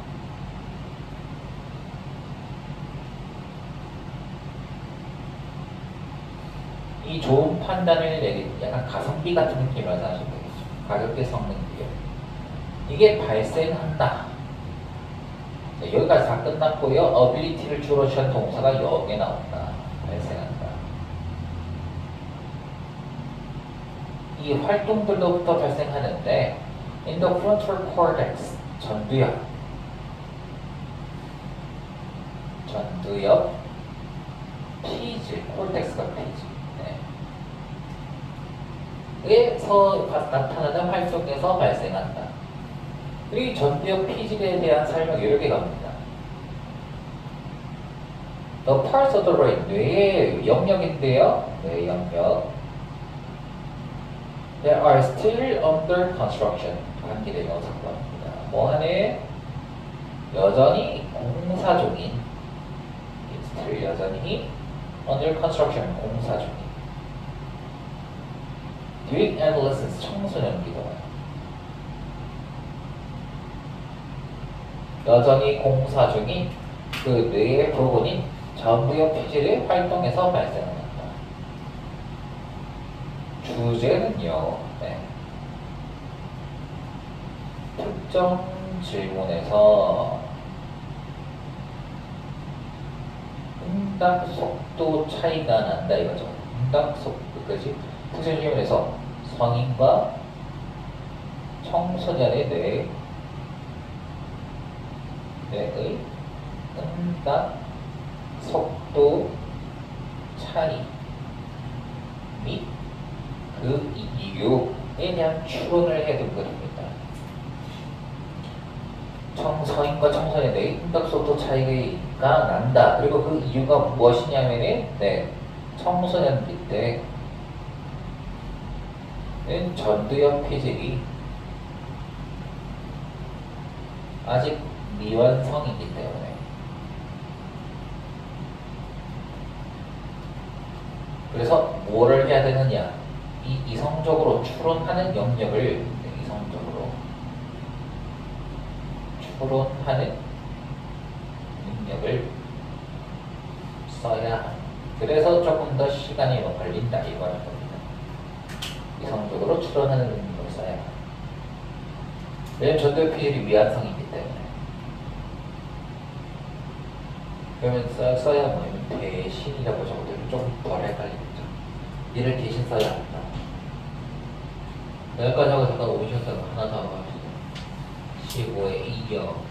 이 좋은 판단을 내리는 약간 가성비 같은 느낌이라고 생각하시면 돼요. 가볍게 섞는 기억. 이게 발생한다. 자, 여기까지 다 끝났고요. ability를 주로 취한 동사가 여기에 나온다. 발생한다. 이 활동들로부터 발생하는데 in the frontal cortex, 전두엽 피질, 콜텍스가 피질 에서 나타나는 활동에서 발생한다. 이 전두엽 피질에 대한 설명 이렇게 갑니다. The parts of the brain, 뇌의 영역인데요. 뇌 영역. That are still under construction. 관계된 녀석도 합니다. 뭐하네? 여전히 공사 중인. still 여전히 under construction, 공사 중인. During adolescence, 청소년기 동안. 여전히 공사 중인 그 뇌의 부분인 전두엽 피질의 활동에서 발생합니다. 주제는요, 특정 질문에서 응답 속도 차이가 난다 이거죠. 응답 속도까지 특정 질문에서 성인과 청소년의 뇌의 응답 속도 차이 및 그 이유에 대한 추론을 해둔 것입니다. 성인과 청소년의 응답 속도 차이가 난다. 그리고 그 이유가 무엇이냐면은 청소년기 때는 전두엽 피질이 아직 미완성이기 때문에 그래서 뭐를 해야 되느냐? 이성적으로 추론하는 영역을 이성적으로 추론하는 능력을 써야 합니다. 그래서 조금 더 시간이 걸린다 이거는 겁니다. 이성적으로 추론하는 능력을 써야 합니다. 왜냐면 전두엽 피질이 미완성이기 때문에. 그러면 써야 뭐냐면 대신이라고 적어도 좀 덜 헷갈리겠죠. 얘를 대신 써야 합니다. 여기까지 하고 잠깐 오셨다가 하나 더 합시다. 15의 2요.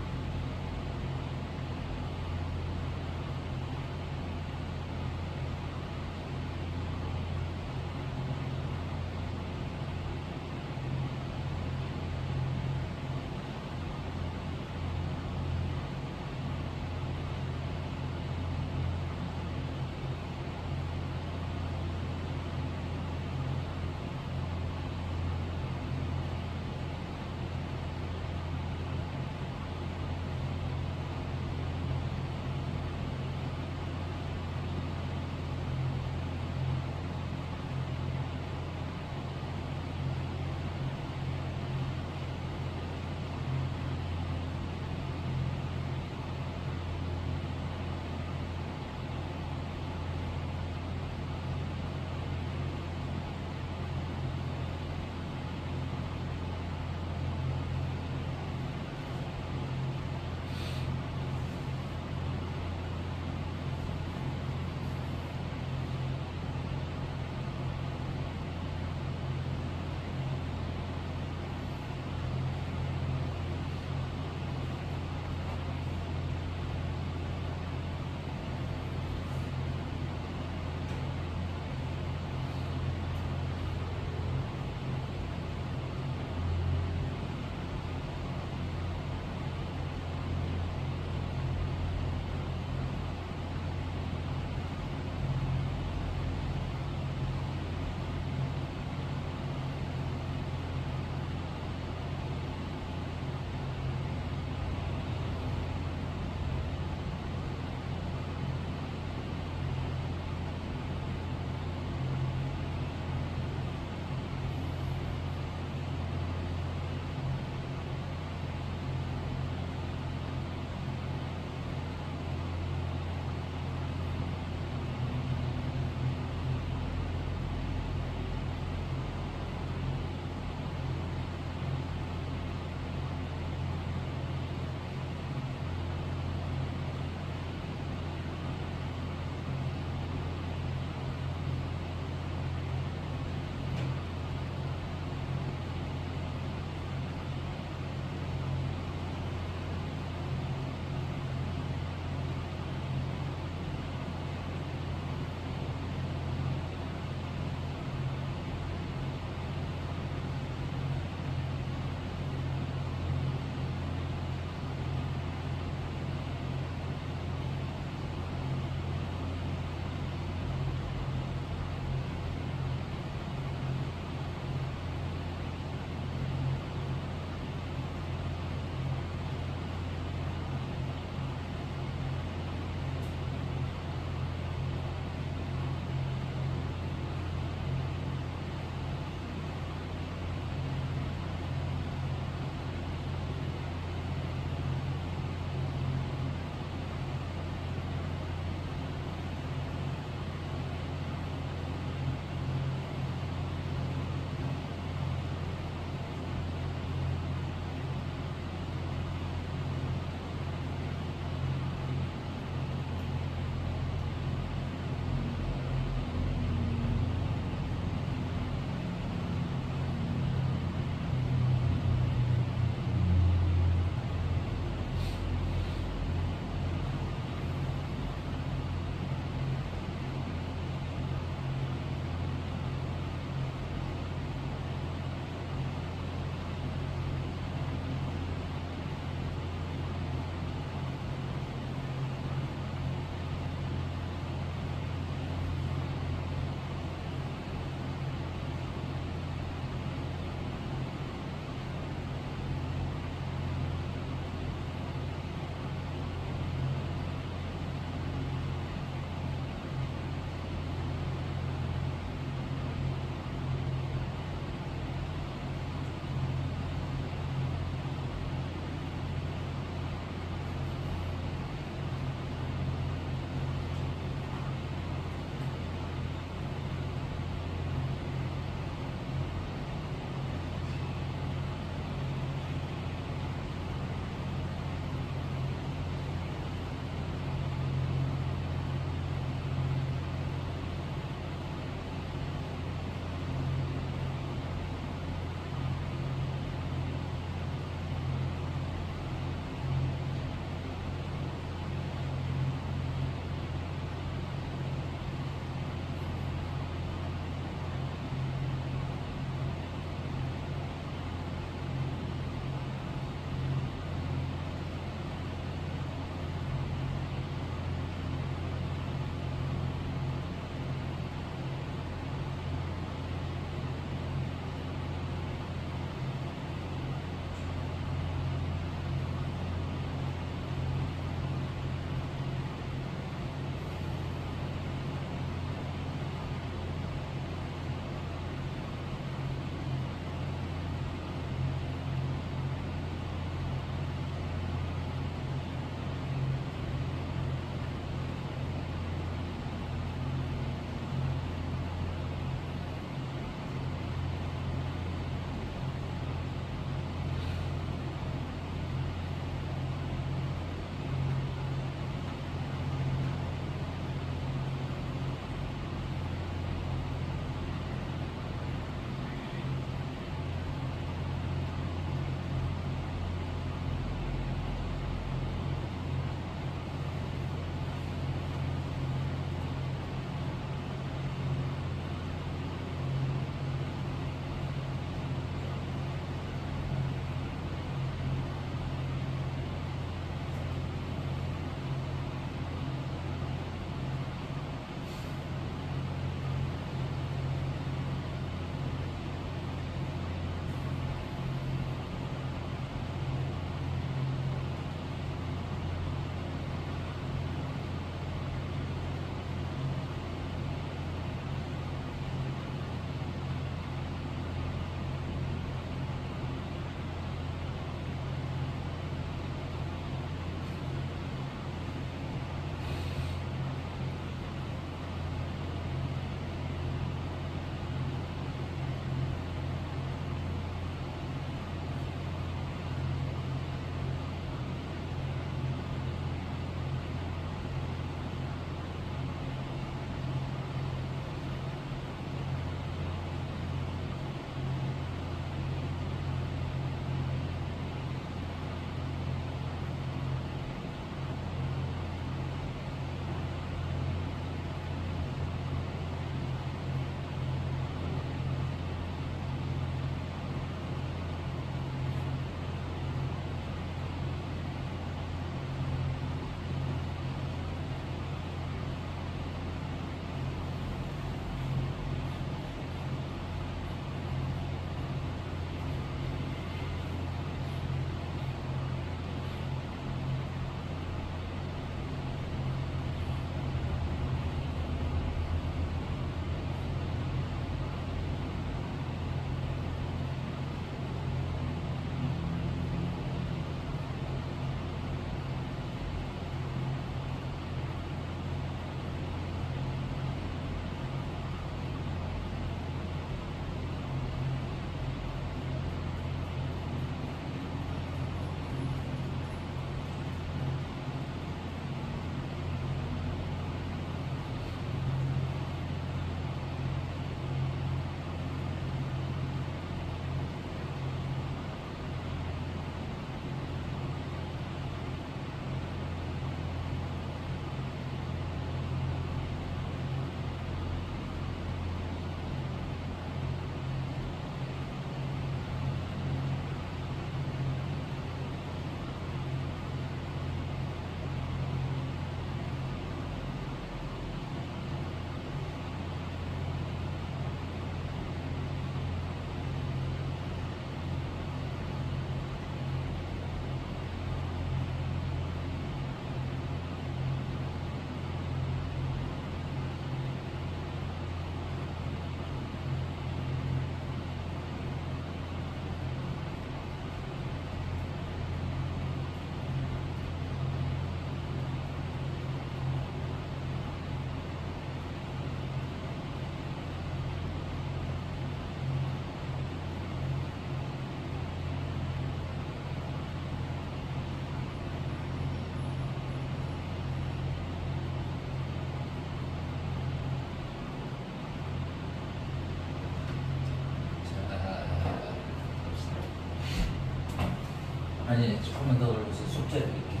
아니 조금만 더 올려서 숙제 드릴게요.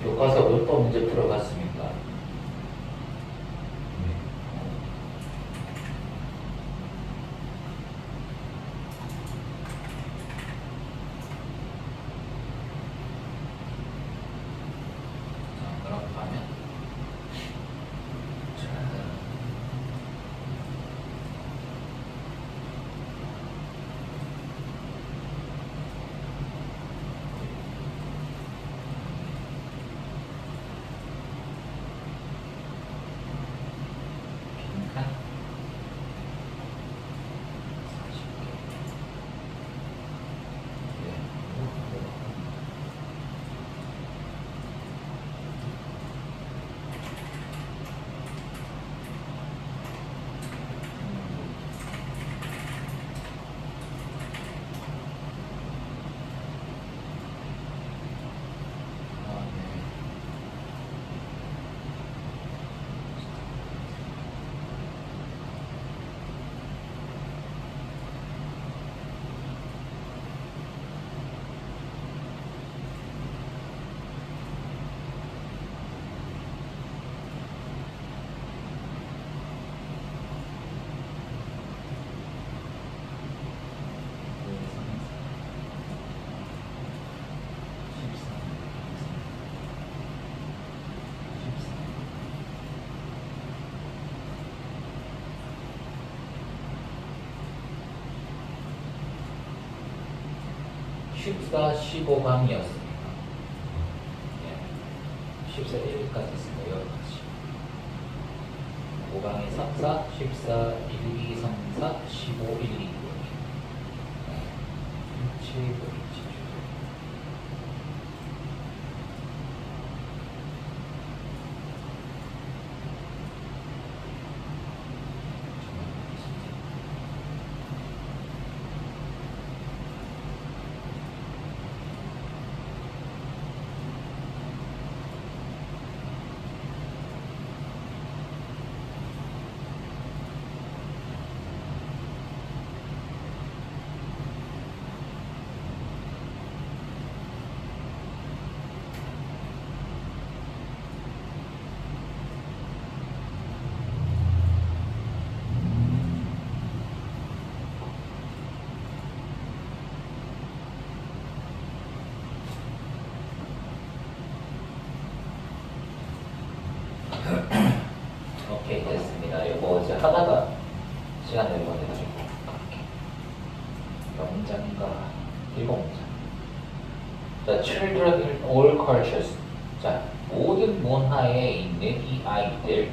교과서 몇 번 문제 풀어봤습니까? 네. 자, 그럼 가면 자, 빈칸 40개. 네. 아, 네. 십사 15강이었습니다. 예. 14 1까지 있습니다. 여기까지. 5강에 3, 4, 14, 1, 2, 3, 4, 15, 1, 2 이렇게. 7, 9, 7. 오케이, 됐습니다. 이거 이제 하다가 시간 내보내가지고 영장과 1공장. 자, children in all cultures. 자, 모든 문화에 있는 이 아이들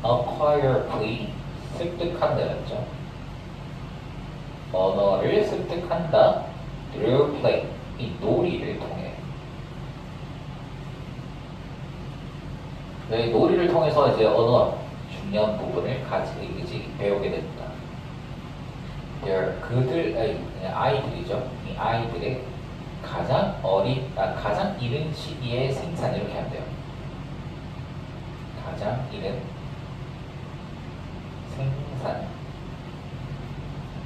acquire play, 습득한다였죠. 언어를 습득한다 through play, 이 놀이를 통해. 네, 놀이를 통해서 이제 언어 중요한 부분을 같이 배우게 됩니다. 아이들이죠. 이 아이들의 가장 이른 시기의 생산 이렇게 하면 돼요. 가장 이른 생산.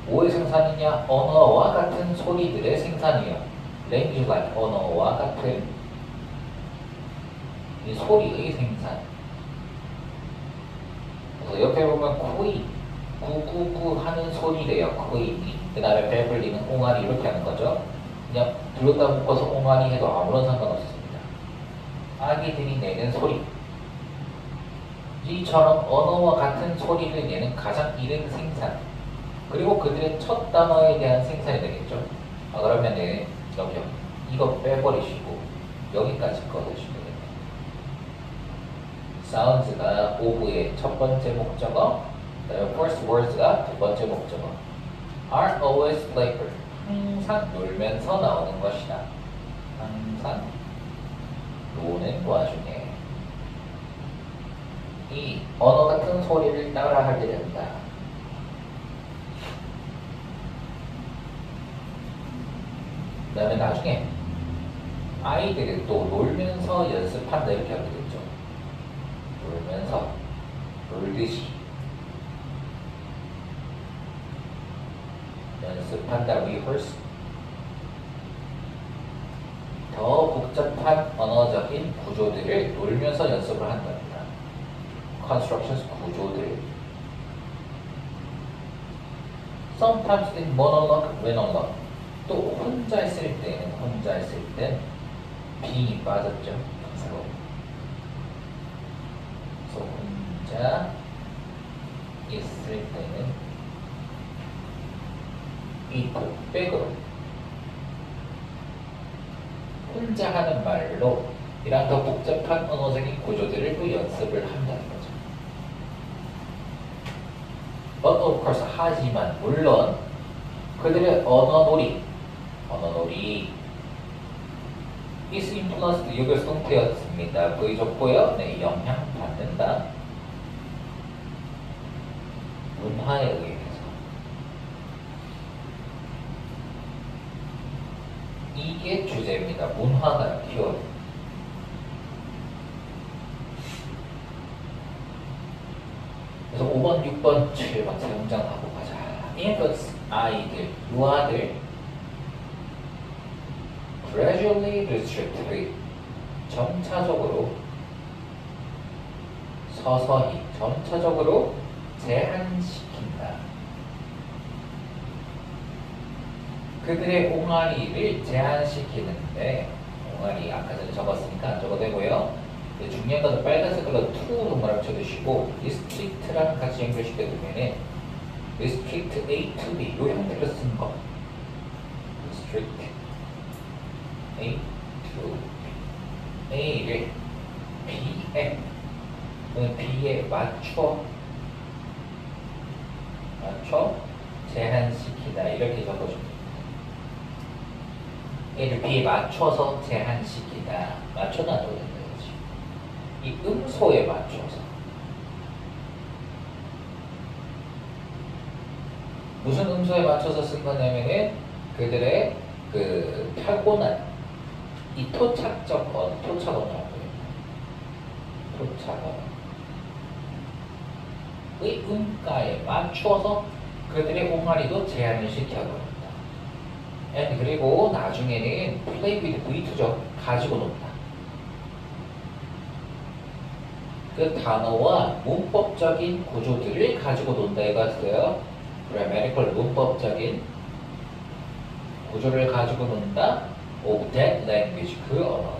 뭐의 생산이냐? 언어와 같은 소리들의 생산이에요. language like 언어와 같은 이 소리의 생산. 그래서 옆에 보면 코이, 구구구 하는 소리래요. 코이니. 그 다음에 배 불리는 옹알이 이렇게 하는 거죠. 그냥 둘다 묶어서 옹알이 해도 아무런 상관없습니다. 아기들이 내는 소리. 이처럼 언어와 같은 소리를 내는 가장 이른 생산. 그리고 그들의 첫 단어에 대한 생산이 되겠죠. 그러면은 여기요. 이거 빼버리시고 여기까지 꺼내주시면 됩니다. sounds가 of의 첫 번째 목적어, first words가 두 번째 목적어. are always playful. 항상 놀면서 나오는 것이다. 항상 노는 와중에 이 언어 같은 소리를 따라 하게 된다. 그 다음에 나중에 아이들이 또 놀면서 연습한다 이렇게 하게 되죠. 놀면서 놀듯이 연습한다. rehearse. 더 복잡한 언어적인 구조들을 놀면서 연습을 한답니다. constructions 구조들. Sometimes in monologue, monologue. 또 혼자 있을 때는 혼자 있을 땐 being이 빠졌죠. 동사로. 그래서 혼자 있을 때는 이 독백으로 혼자 하는 말로 이런 더 복잡한 언어적인 구조들을 또 연습을 한다는 거죠. But of course, 하지만 물론 그들의 언어놀이 is influenced, 역요성되었습니다. 보여줬고요. 네, 영향받는다. 문화에 의해서. 이게 주제입니다. 문화가 키워드. 그래서 5번, 6번, 7번 세 문장 하고 가자. infants, 아이들, 유아들 gradually restricted, 점차적으로 서서히 점차적으로 제한시킨다. 그들의 옹알이를 제한시키는데, 옹알이 아까 전에 적었으니까 안 적어도 되고요. 중요한 것은 빨간색으로 to 동그라미 쳐두시고 restrict랑 같이 연결시켜두면 restrict A to B 요 형태로 쓴 거. restrict A to B. A를 B에 맞춰 제한시키다 이렇게 적어줍니다. A를 B에 맞춰서 제한시키다. 맞춰도 안 적어도 된다. 이 음소에 맞춰서 무슨 음소에 맞춰서 쓴 거냐면은 그들의 그 타고난 이 토착적 언어, 토착 언어라고 해요. 토착 언어의 음가에 맞춰서 그들의 옹알이도 제한을 시켜버린다. 그리고 나중에는 play with V2죠. 가지고 논다. 그 단어와 문법적인 구조들을 가지고 논다 이거였어요. grammatical 문법적인 구조를 가지고 논다. of that language 그 언어.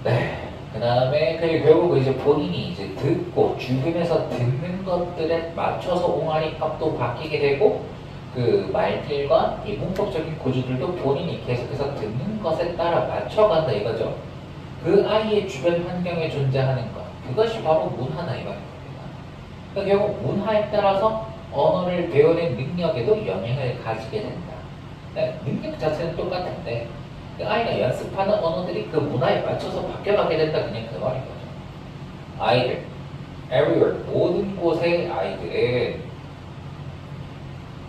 네. 그 다음에 결국 이제 본인이 이제 듣고 주변에서 듣는 것들에 맞춰서 옹알이 값도 바뀌게 되고 그 말들과 이 문법적인 구조들도 본인이 계속해서 듣는 것에 따라 맞춰간다 이거죠. 그 아이의 주변 환경에 존재하는 것 그것이 바로 문화다 이거입니다. 그러니까 결국 문화에 따라서 언어를 배우는 능력에도 영향을 가지게 된다. 네, 능력 자체는 똑같은데 그 아이가 연습하는 언어들이 그 문화에 맞춰서 바뀌어가게 된다 그냥 그 말인 거죠. 아이들 everywhere 모든 곳의 아이들은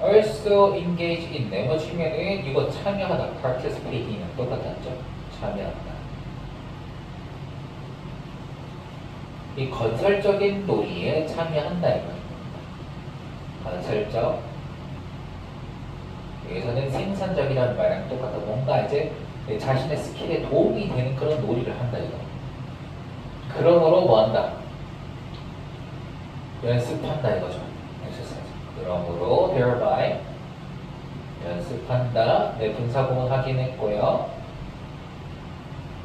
also engage in 내어주면은 이거 참여하다 participating은 똑같았죠. 참여한다. 이 건설적인 놀이에 참여한다 이거입니다. 건설적 여기서는 생산적이라는 말이랑 똑같아. 뭔가 이제 자신의 스킬에 도움이 되는 그런 놀이를 한다 이거. 그러므로 뭐 한다? 연습한다 이거죠. 그러므로 thereby 연습한다. 네, 분사구문 확인했고요.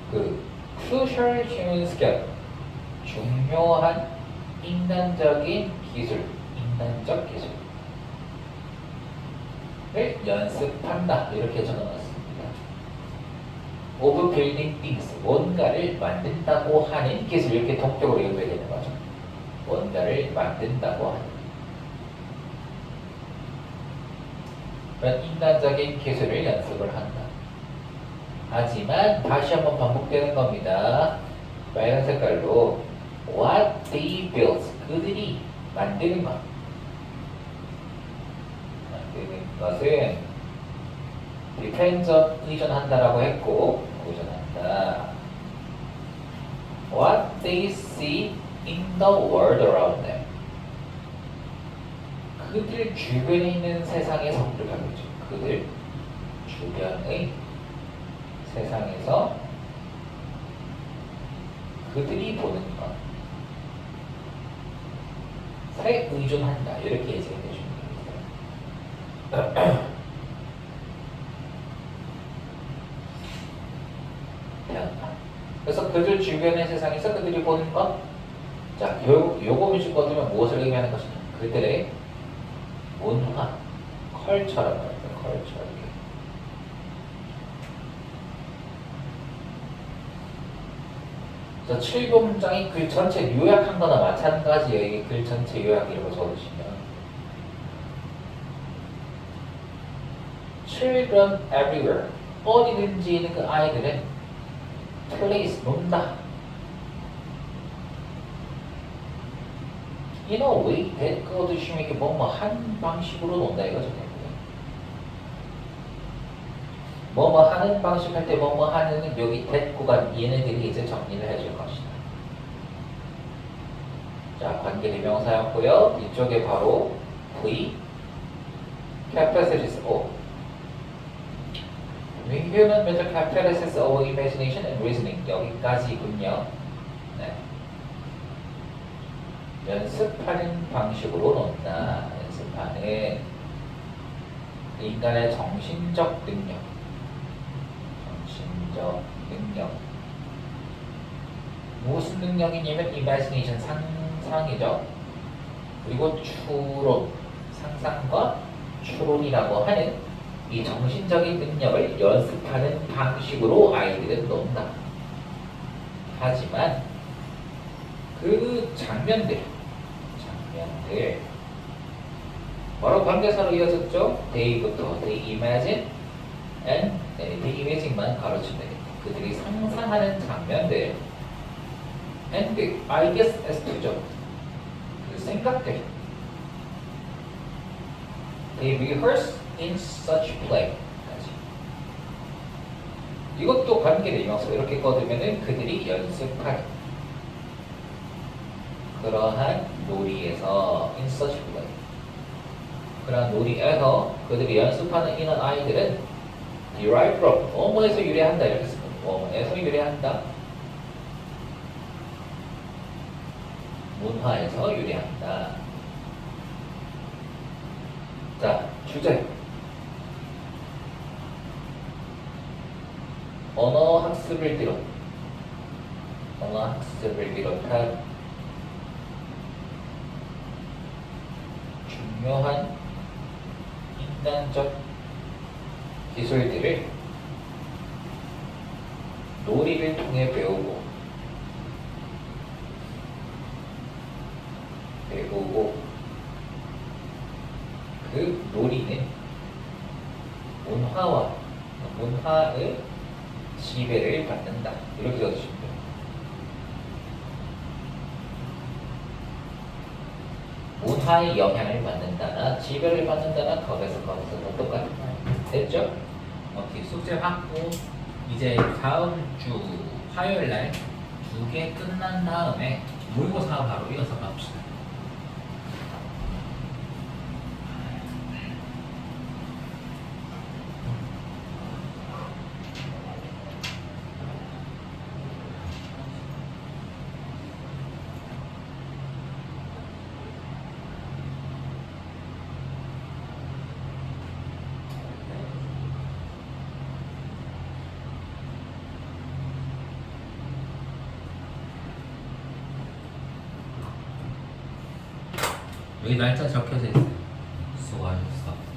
그 crucial human skill 중요한 인간적인 기술, 인간적 기술을 연습한다 이렇게 적어놨습니다. of building things 뭔가를 만든다고 하는 기술 이렇게 동격으로 연결되는 거죠. 뭔가를 만든다고 하는 그런 인간적인 기술을 연습을 한다. 하지만 다시 한번 반복되는 겁니다. 빨간 색깔로 what they built 그들이 만드는 것 만드는 것은 depends on 의존한다라고 했고 의존한다. they see in the world around them. 그들 주변에 있는 세상의 성질을 가르쳐. 그들 주변의 세상에서 그들이 보는 것에 의존한다. 이렇게 예제해 주면 되겠어요. 그래서 그들 주변의 세상에서 그들이 보는 것. 자, 결국 요거 미술 거두면 무엇을 의미하는 것이냐? 그들의 문화, 컬처라고 할까요? 컬처. 그래서 7문장이 글 전체 요약한 거나 마찬가지예요. 이게 글 전체 요약이라고 적으시면 Children everywhere. 어디든지 있는 그 아이들은 plays, 논다. In a way that 그어두시면 이게 한 방식으로 논다 이거죠. 뭐뭐 하는 방식 할 때 뭐뭐 하는 여기 that구간 얘네들이 이제 정리를 해줄 것이다. 자, 관계대명사였고요. 이쪽에 바로 V, capital S, O. Human mental capacity of imagination and reasoning. 여기까지군요. 네. 연습하는 방식으로 논다. 연습하는 인간의 정신적 능력. 정신적 능력. 무슨 능력이냐면 imagination, 상상이죠. 그리고 추론, 상상과 추론이라고 하는 이 정신적인 능력을 연습하는 방식으로 아이들은 논다. 하지만 그 장면들 바로 관계사로 이어졌죠. they부터 they imagine and they imaging만 가르치면 되겠다. 그들이 상상하는 장면들 and the ideas as to죠. 그 생각들 they rehearse in such play. 이것도 관계대명사 이렇게 꺼두면은 그들이 연습하는 그러한 놀이에서 in such play. 그러한 놀이에서 그들이 연습하는 이런 아이들은 derive from 뭐뭐에서 유래한다 이렇게 씁니다. 뭐뭐에서 유래한다. 문화에서 유래한다. 자, 주제. 언어학습을 비롯한 중요한 인간적 기술들을 놀이를 통해 배우고 그 놀이는 문화의 지배를 받는다. 이렇게 적으시면 돼요. 문화의 영향을 받는다나 지배를 받는다나 거기서 다 똑같은 말. 됐죠? 오케이, 숙제 받고 이제 다음 주 화요일 날 2개 끝난 다음에 모의고사 바로 이어서 갑시다. 여기 날짜 적혀져 있어요. 수고하셨어.